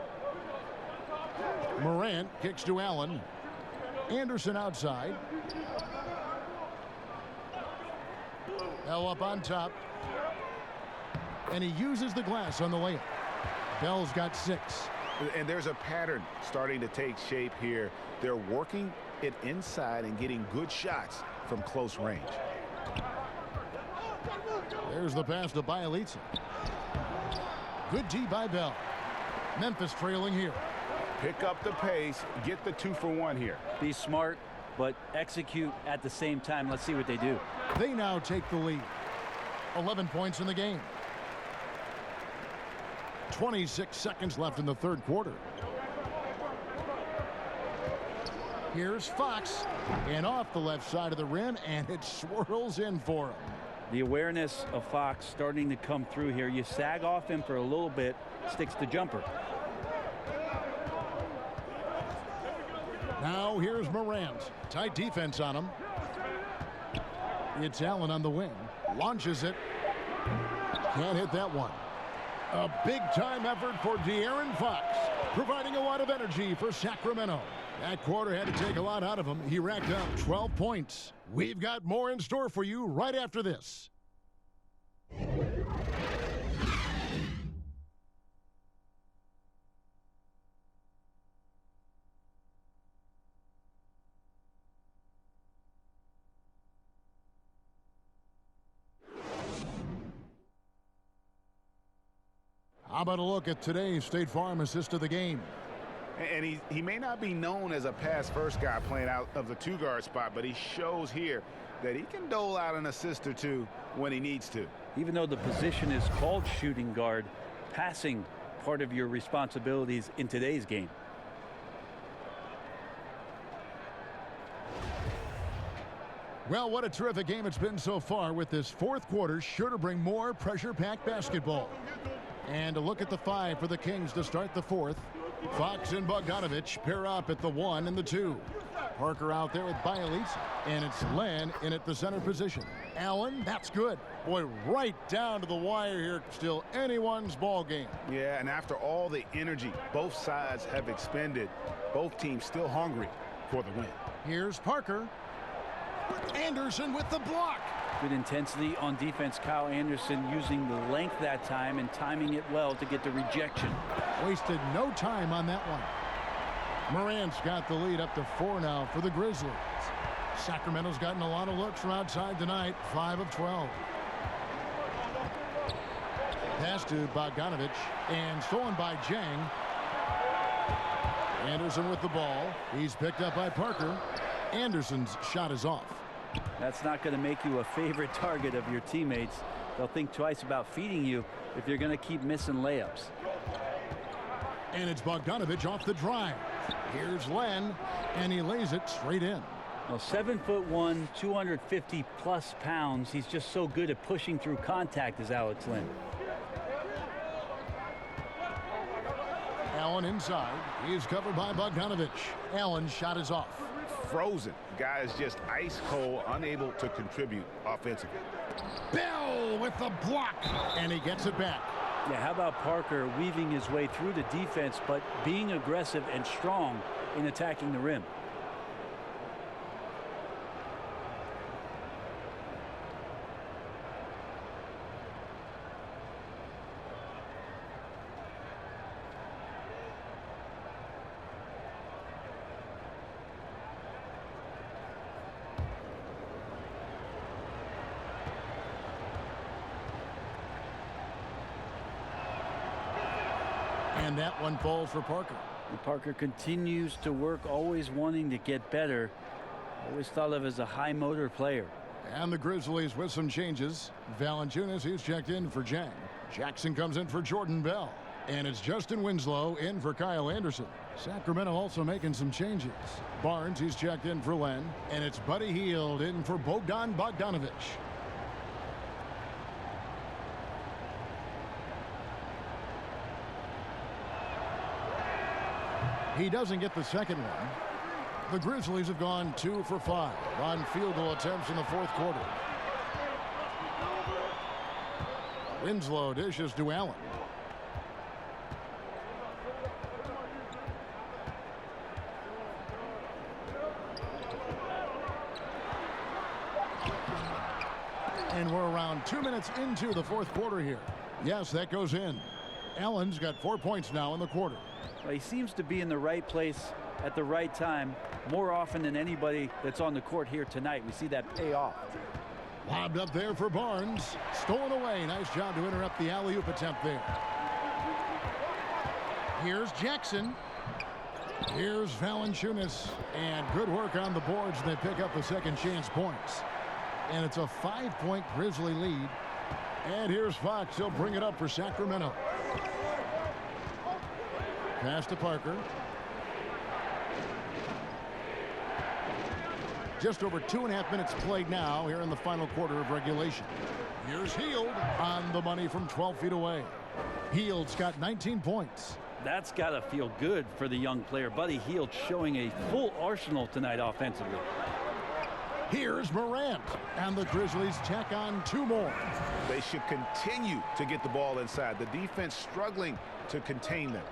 Morant kicks to Allen. Anderson outside. Bell up on top. And he uses the glass on the layup. Bell's got 6. And there's a pattern starting to take shape here. They're working it inside and getting good shots from close range. There's the pass to Bielitsa. Good D by Bell. Memphis trailing here. Pick up the pace, get the 2-for-1 here. Be smart, but execute at the same time. Let's see what they do. They now take the lead. 11 points in the game. 26 seconds left in the third quarter. Here's Fox, and off the left side of the rim, and it swirls in for him. The awareness of Fox starting to come through here. You sag off him for a little bit, sticks the jumper. Now here's Morant. Tight defense on him. It's Allen on the wing. Launches it. Can't hit that one. A big-time effort for De'Aaron Fox, providing a lot of energy for Sacramento. That quarter had to take a lot out of him. He racked up 12 points. We've got more in store for you right after this. How about a look at today's State Farm assist of the game? And he may not be known as a pass-first guy playing out of the two-guard spot, but he shows here that he can dole out an assist or two when he needs to. Even though the position is called shooting guard, passing part of your responsibilities in today's game. Well, what a terrific game it's been so far, with this fourth quarter sure to bring more pressure-packed basketball. And a look at the five for the Kings to start the fourth. Fox and Bogdanovich pair up at the 1 and the 2. Parker out there with Bielitz, and it's Len in at the center position. Allen, that's good. Boy, right down to the wire here. Still anyone's ball game. Yeah, and after all the energy both sides have expended, both teams still hungry for the win. Here's Parker. Anderson with the block. Good intensity on defense. Kyle Anderson using the length that time and timing it well to get the rejection. Wasted no time on that one. Morant's got the lead up to 4 now for the Grizzlies. Sacramento's gotten a lot of looks from outside tonight, 5 of 12. Pass to Bogdanovich and stolen by Jang. Anderson with the ball. He's picked up by Parker. Anderson's shot is off. That's not going to make you a favorite target of your teammates. They'll think twice about feeding you if you're going to keep missing layups. And it's Bogdanovich off the drive. Here's Len, and he lays it straight in. Well, 7'1", 250+ pounds. He's just so good at pushing through contact as Alex Len. Allen inside. He's covered by Bogdanovich. Allen's shot is off. Frozen. Guy is just ice cold, unable to contribute offensively. Bell with the block, and he gets it back. Yeah, how about Parker weaving his way through the defense, but being aggressive and strong in attacking the rim. And that one falls for Parker. And Parker continues to work, always wanting to get better. Always thought of as a high motor player. And the Grizzlies with some changes. Valanciunas, he's checked in for Jang. Jackson comes in for Jordan Bell. And it's Justin Winslow in for Kyle Anderson. Sacramento also making some changes. Barnes, he's checked in for Len. And it's Buddy Hield in for Bogdan Bogdanovich. He doesn't get the second one. The Grizzlies have gone 2 for 5 on field goal attempts in the fourth quarter. Winslow dishes to Allen. And we're around 2 minutes into the fourth quarter here. Yes, that goes in. Allen's got 4 points now in the quarter. Well, he seems to be in the right place at the right time more often than anybody that's on the court here tonight. We see that pay off. Lobbed up there for Barnes. Stolen away. Nice job to interrupt the alley-oop attempt there. Here's Jackson. Here's Valanciunas, and good work on the boards. They pick up the second chance points. And it's a 5-point Grizzly lead. And here's Fox. He'll bring it up for Sacramento. Pass to Parker. Just over 2.5 minutes played now here in the final quarter of regulation. Here's Hield on the money from 12 feet away. Hield's got 19 points. That's got to feel good for the young player. Buddy Hield showing a full arsenal tonight offensively. Here's Morant, and the Grizzlies tack on 2 more. They should continue to get the ball inside. The defense struggling to contain them.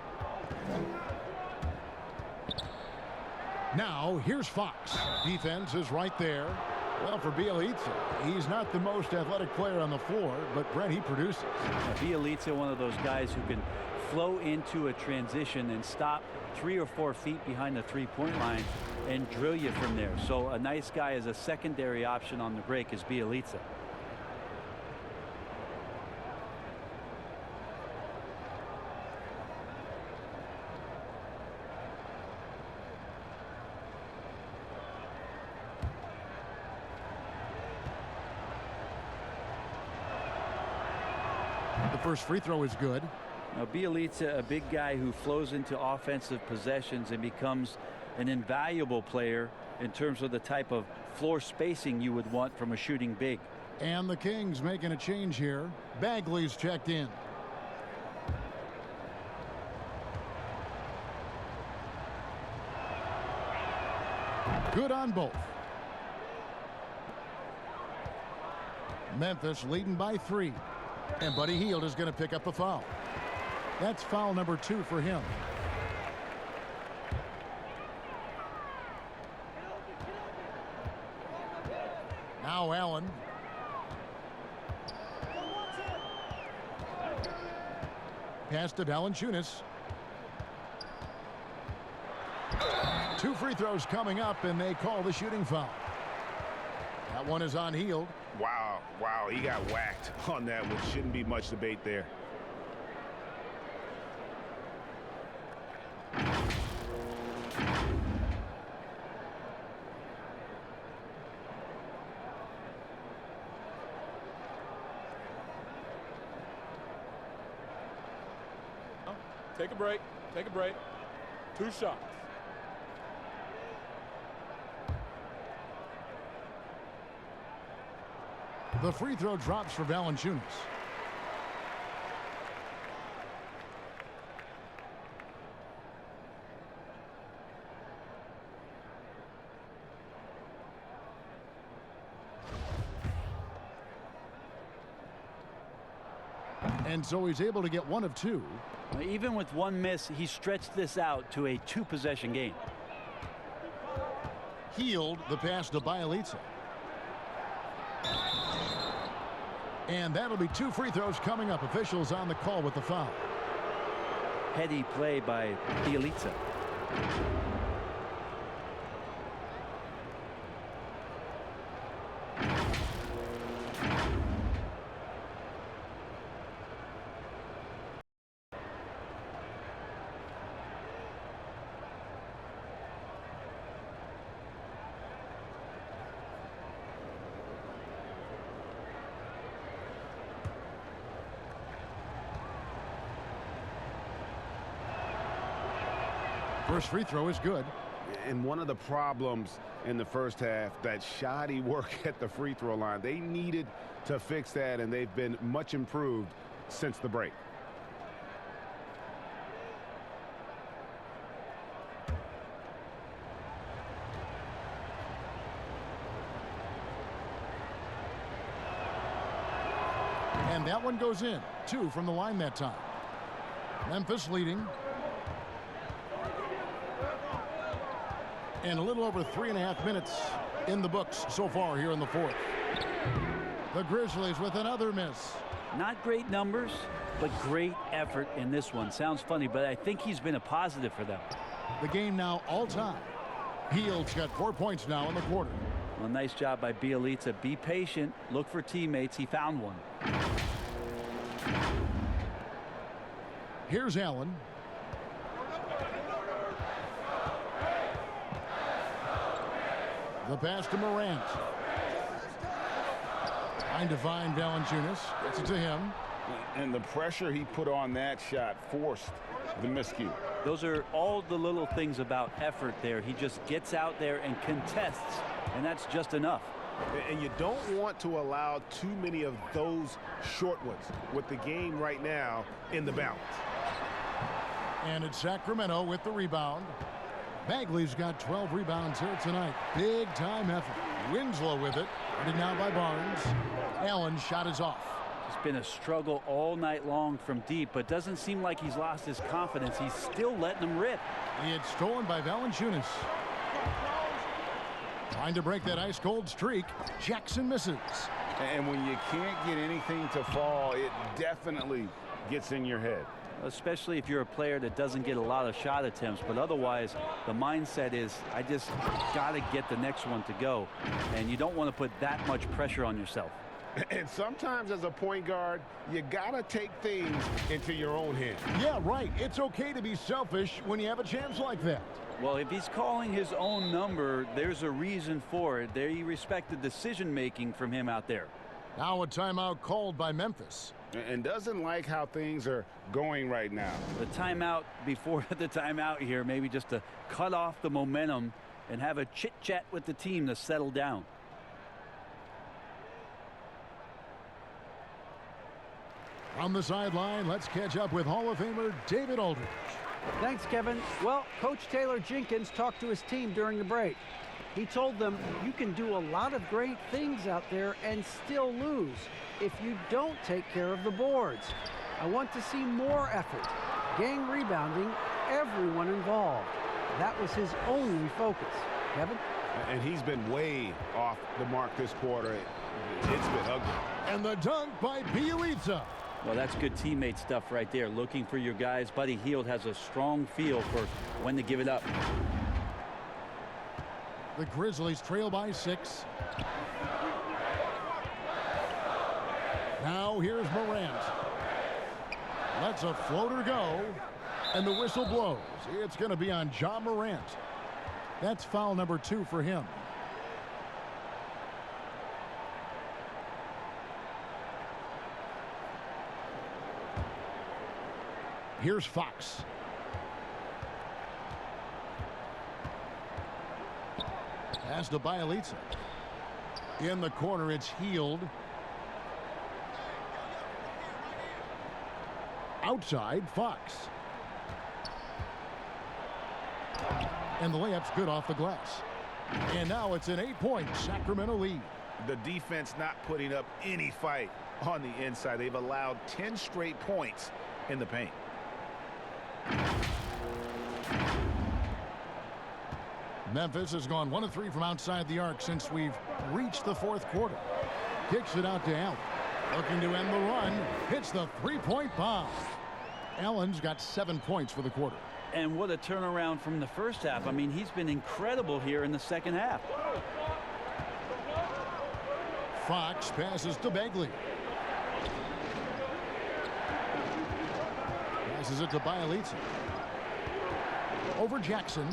Now, here's Fox. Defense is right there. Well, for Bielitsa, he's not the most athletic player on the floor, but Brent, he produces. Bielitsa, one of those guys who can flow into a transition and stop 3 or 4 feet behind the three-point line and drill you from there. So a nice guy as a secondary option on the break is Bielitsa. The first free throw is good. Now, Bielitsa, a big guy who flows into offensive possessions and becomes an invaluable player in terms of the type of floor spacing you would want from a shooting big. And the Kings making a change here. Bagley's checked in. Good on both. Memphis leading by 3. And Buddy Hield is going to pick up a foul. That's foul number 2 for him. Now Allen. Pass to Valanciunas. 2 free throws coming up, and they call the shooting foul. That one is on Hield. Wow, wow, he got whacked on that one. Shouldn't be much debate there. Take a break. Take a break. 2 shots. The free throw drops for Valanciunas. And so he's able to get 1 of 2. Even with 1 miss, he stretched this out to a 2-possession game. Hield the pass to Bielitsa. And that'll be 2 free throws coming up. Officials on the call with the foul. Heady play by Bielitsa. First free throw is good. And one of the problems in the first half, that shoddy work at the free throw line. They needed to fix that, and they've been much improved since the break. And that one goes in. 2 from the line that time. Memphis leading. And a little over 3.5 minutes in the books so far here in the 4th. The Grizzlies with another miss. Not great numbers, but great effort in this one. Sounds funny, but I think he's been a positive for them. The game now all time. Hield's got 4 points now in the quarter. Well, nice job by Bielitsa. Be patient. Look for teammates. He found one. Here's Allen. The pass to Morant. Trying to find Valanciunas. Gets it to him. And the pressure he put on that shot forced the miscue. Those are all the little things about effort there. He just gets out there and contests, and that's just enough. And you don't want to allow too many of those short ones with the game right now in the balance. And it's Sacramento with the rebound. Bagley's got 12 rebounds here tonight. Big time effort. Winslow with it. Guarded now by Barnes. Allen's shot is off. It's been a struggle all night long from deep, but doesn't seem like he's lost his confidence. He's still letting them rip. It's stolen by Valanciunas. Trying to break that ice-cold streak. Jackson misses. And when you can't get anything to fall, it definitely gets in your head. Especially if you're a player that doesn't get a lot of shot attempts, but otherwise the mindset is I just got to get the next one to go, and you don't want to put that much pressure on yourself. And sometimes as a point guard, you got to take things into your own hands. Yeah, right. It's okay to be selfish when you have a chance like that. Well, if he's calling his own number, there's a reason for it. They respect the decision-making from him out there. Now a timeout called by Memphis. And doesn't like how things are going right now. The timeout before the timeout here, maybe just to cut off the momentum and have a chit-chat with the team to settle down. On the sideline, let's catch up with Hall of Famer David Aldridge. Thanks, Kevin. Well, Coach Taylor Jenkins talked to his team during the break. He told them you can do a lot of great things out there and still lose if you don't take care of the boards. I want to see more effort, gang rebounding, everyone involved. That was his only focus. Kevin? And he's been way off the mark this quarter. It's been ugly. And the dunk by Bielitsa. Well, that's good teammate stuff right there. Looking for your guys. Buddy Hield has a strong feel for when to give it up. The Grizzlies trail by 6. Now here's Morant. Lets a floater go. And the whistle blows. It's going to be on Ja Morant. That's foul number 2 for him. Here's Fox. Pass to Bielitsa. In the corner, it's Hield. Outside, Fox. And the layup's good off the glass. And now it's an 8-point Sacramento lead. The defense not putting up any fight on the inside. They've allowed 10 straight points in the paint. Memphis has gone 1 of 3 from outside the arc since we've reached the 4th quarter. Kicks it out to Allen. Looking to end the run. Hits the 3-point bomb. Allen's got 7 points for the quarter. And what a turnaround from the first half. I mean, he's been incredible here in the second half. Fox passes to Bagley. Passes it to Bielitsa. Over Jackson.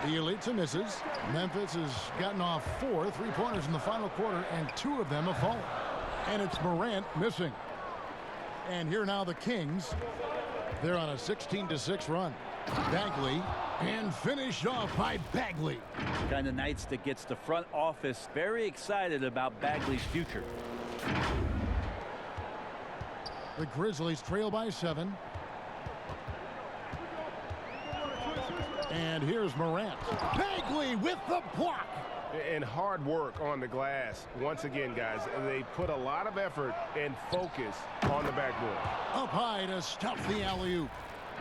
Bielitsa misses. Memphis has gotten off 4 3-pointers in the final quarter, and 2 of them have fallen. And it's Morant missing. And here now the Kings. They're on a 16-6 run. Bagley, and finished off by Bagley. Kind of nights that gets the front office very excited about Bagley's future. The Grizzlies trail by 7. And here's Morant. Bagley with the block. And hard work on the glass. Once again, guys, they put a lot of effort and focus on the backboard. Up high to stuff the alley-oop.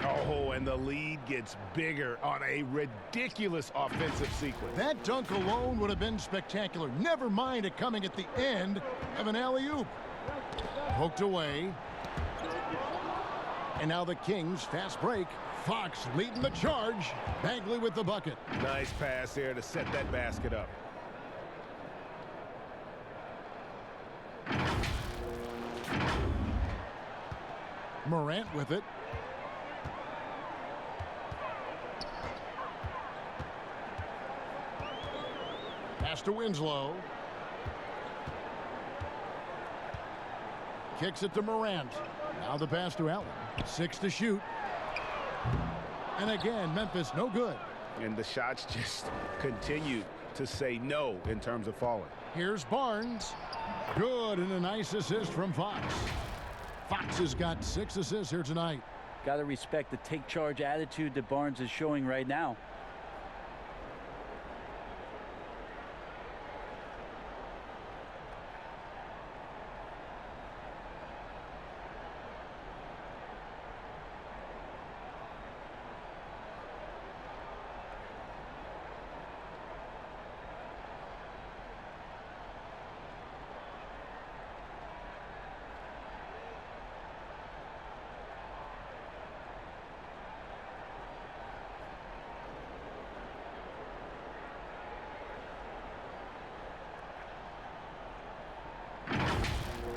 Oh, and the lead gets bigger on a ridiculous offensive sequence. That dunk alone would have been spectacular. Never mind it coming at the end of an alley-oop. Poked away. And now the Kings fast break. Fox leading the charge. Bagley with the bucket. Nice pass there to set that basket up. Morant with it. Pass to Winslow. Kicks it to Morant. Now the pass to Allen. 6 to shoot. And again, Memphis no good. And the shots just continue to say no in terms of falling. Here's Barnes. Good, and a nice assist from Fox. Fox has got 6 assists here tonight. Got to respect the take charge attitude that Barnes is showing right now.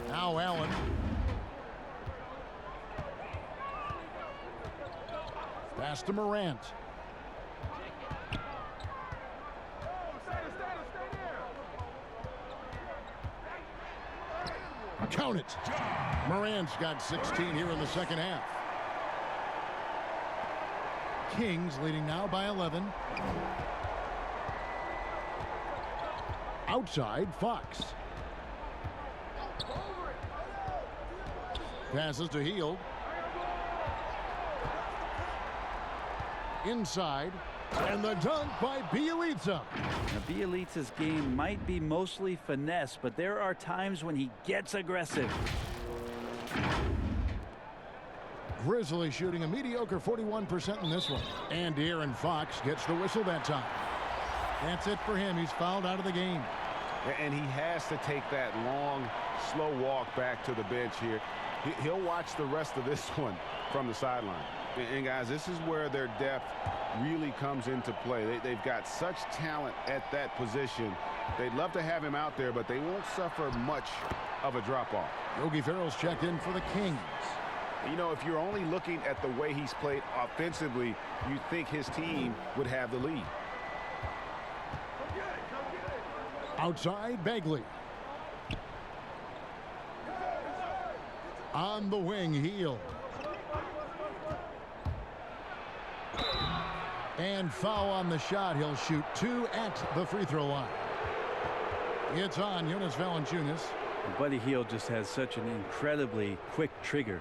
Now Allen. Pass to Morant. Count it. Morant's got 16 here in the second half. Kings leading now by 11. Outside, Fox. Passes to Hield. Inside. And the dunk by Bielitsa. Now, Bielitsa's game might be mostly finesse, but there are times when he gets aggressive. Grizzlies shooting a mediocre 41% in this one. And De'Aaron Fox gets the whistle that time. That's it for him. He's fouled out of the game. And he has to take that long, slow walk back to the bench here. He'll watch the rest of this one from the sideline. And guys, this is where their depth really comes into play. They've got such talent at that position. They'd love to have him out there, but they won't suffer much of a drop-off. Yogi Ferrell's checked in for the Kings. You know, if you're only looking at the way he's played offensively, you'd think his team would have the lead. Outside, Bagley. On the wing, Hield. And foul on the shot. He'll shoot 2 at the free throw line. It's on Jonas Valanciunas. Buddy Hield just has such an incredibly quick trigger.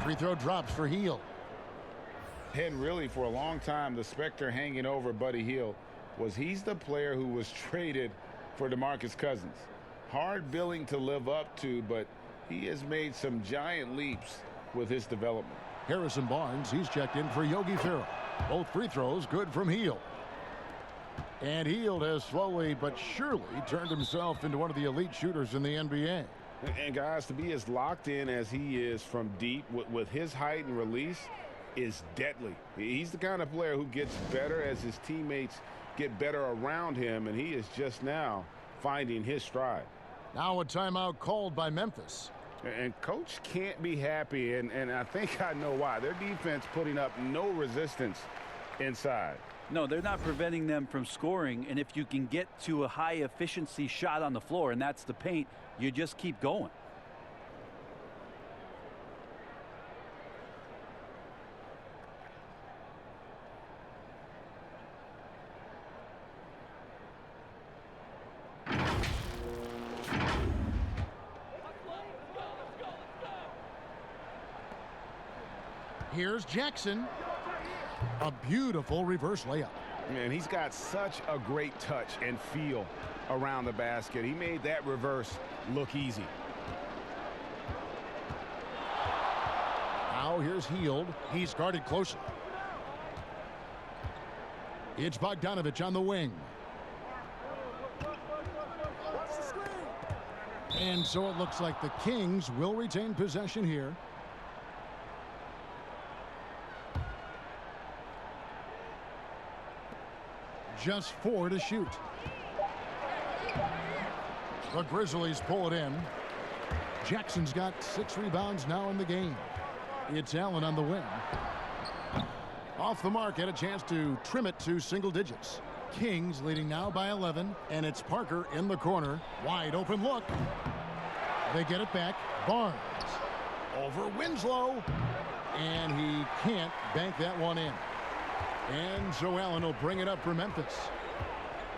Free throw drops for Hield. And really, for a long time, the specter hanging over Buddy Hield was he's the player who was traded for DeMarcus Cousins. Hard billing to live up to, but he has made some giant leaps with his development. Harrison Barnes, he's checked in for Yogi Ferrell. Both free throws good from Hield. And Hield has slowly but surely turned himself into one of the elite shooters in the NBA. And guys, to be as locked in as he is from deep with his height and release is deadly. He's the kind of player who gets better as his teammates get better around him, and he is just now finding his stride. Now a timeout called by Memphis. And coach can't be happy, and I think I know why. Their defense putting up no resistance inside. No, they're not preventing them from scoring, and if you can get to a high efficiency shot on the floor, and that's the paint, you just keep going. Here's Jackson. A beautiful reverse layup. And he's got such a great touch and feel around the basket. He made that reverse look easy. Now here's Hield. He's guarded closely. It's Bogdanovich on the wing. And so it looks like the Kings will retain possession here. Just 4 to shoot. The Grizzlies pull it in. Jackson's got 6 rebounds now in the game. It's Allen on the wing. Off the mark, had a chance to trim it to single digits. Kings leading now by 11, and it's Parker in the corner. Wide open look. They get it back. Barnes over Winslow, and he can't bank that one in. And so Allen will bring it up for Memphis.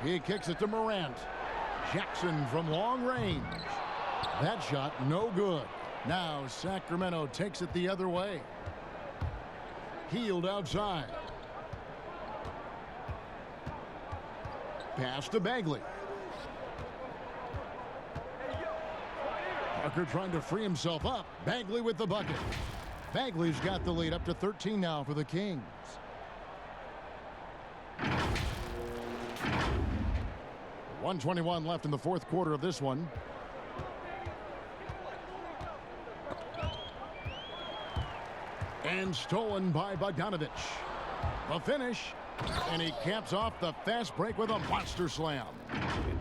He kicks it to Morant. Jackson from long range. That shot no good. Now Sacramento takes it the other way. Healed outside. Pass to Bagley. Parker trying to free himself up. Bagley with the bucket. Bagley's got the lead up to 13 now for the Kings. .121 left in the fourth quarter of this one. And stolen by Bogdanovich. The finish. And he caps off the fast break with a monster slam.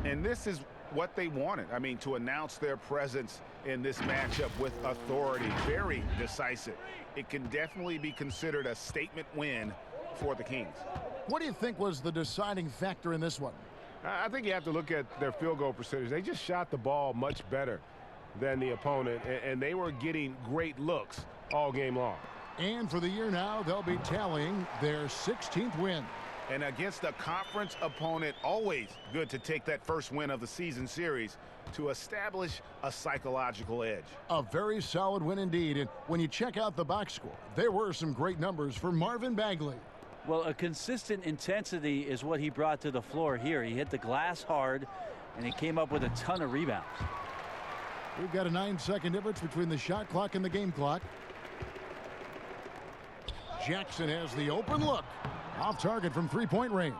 And this is what they wanted. I mean, to announce their presence in this matchup with authority. Very decisive. It can definitely be considered a statement win for the Kings. What do you think was the deciding factor in this one? I think you have to look at their field goal percentage. They just shot the ball much better than the opponent, and they were getting great looks all game long. And for the year now, they'll be tallying their 16th win. And against a conference opponent, always good to take that first win of the season series to establish a psychological edge. A very solid win indeed. And when you check out the box score, there were some great numbers for Marvin Bagley. Well, a consistent intensity is what he brought to the floor here. He hit the glass hard, and he came up with a ton of rebounds. We've got a 9-second difference between the shot clock and the game clock. Jackson has the open look. Off target from three-point range.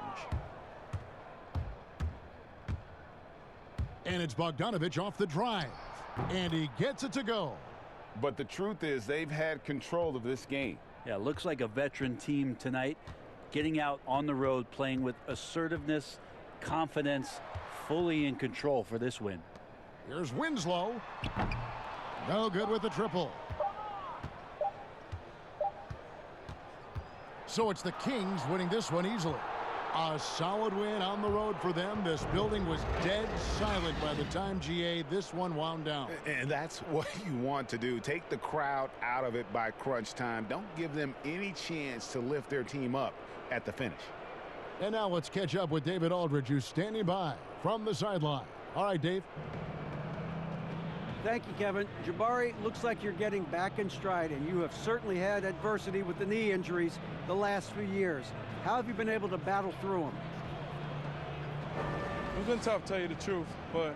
And it's Bogdanovich off the drive. And he gets it to go. But the truth is they've had control of this game. Yeah, looks like a veteran team tonight, getting out on the road, playing with assertiveness, confidence, fully in control for this win. Here's Winslow. No good with the triple. So it's the Kings winning this one easily. A solid win on the road for them. This building was dead silent by the time this one wound down. And that's what you want to do. Take the crowd out of it by crunch time. Don't give them any chance to lift their team up at the finish. And now let's catch up with David Aldridge, who's standing by from the sideline. All right, Dave. Thank you, Kevin. Jabari, looks like you're getting back in stride, and you have certainly had adversity with the knee injuries the last few years. How have you been able to battle through them? It's been tough, to tell you the truth, but,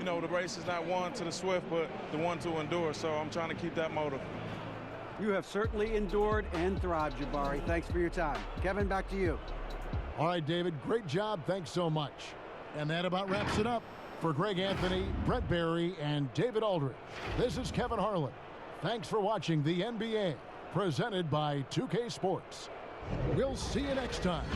you know, the race is not won to the swift, but the one to endure, so I'm trying to keep that motive. You have certainly endured and thrived, Jabari. Thanks for your time. Kevin, back to you. All right, David, great job. Thanks so much. And that about wraps it up. For Greg Anthony, Brett Barry, and David Aldridge, this is Kevin Harlan. Thanks for watching the NBA, presented by 2K Sports. We'll see you next time.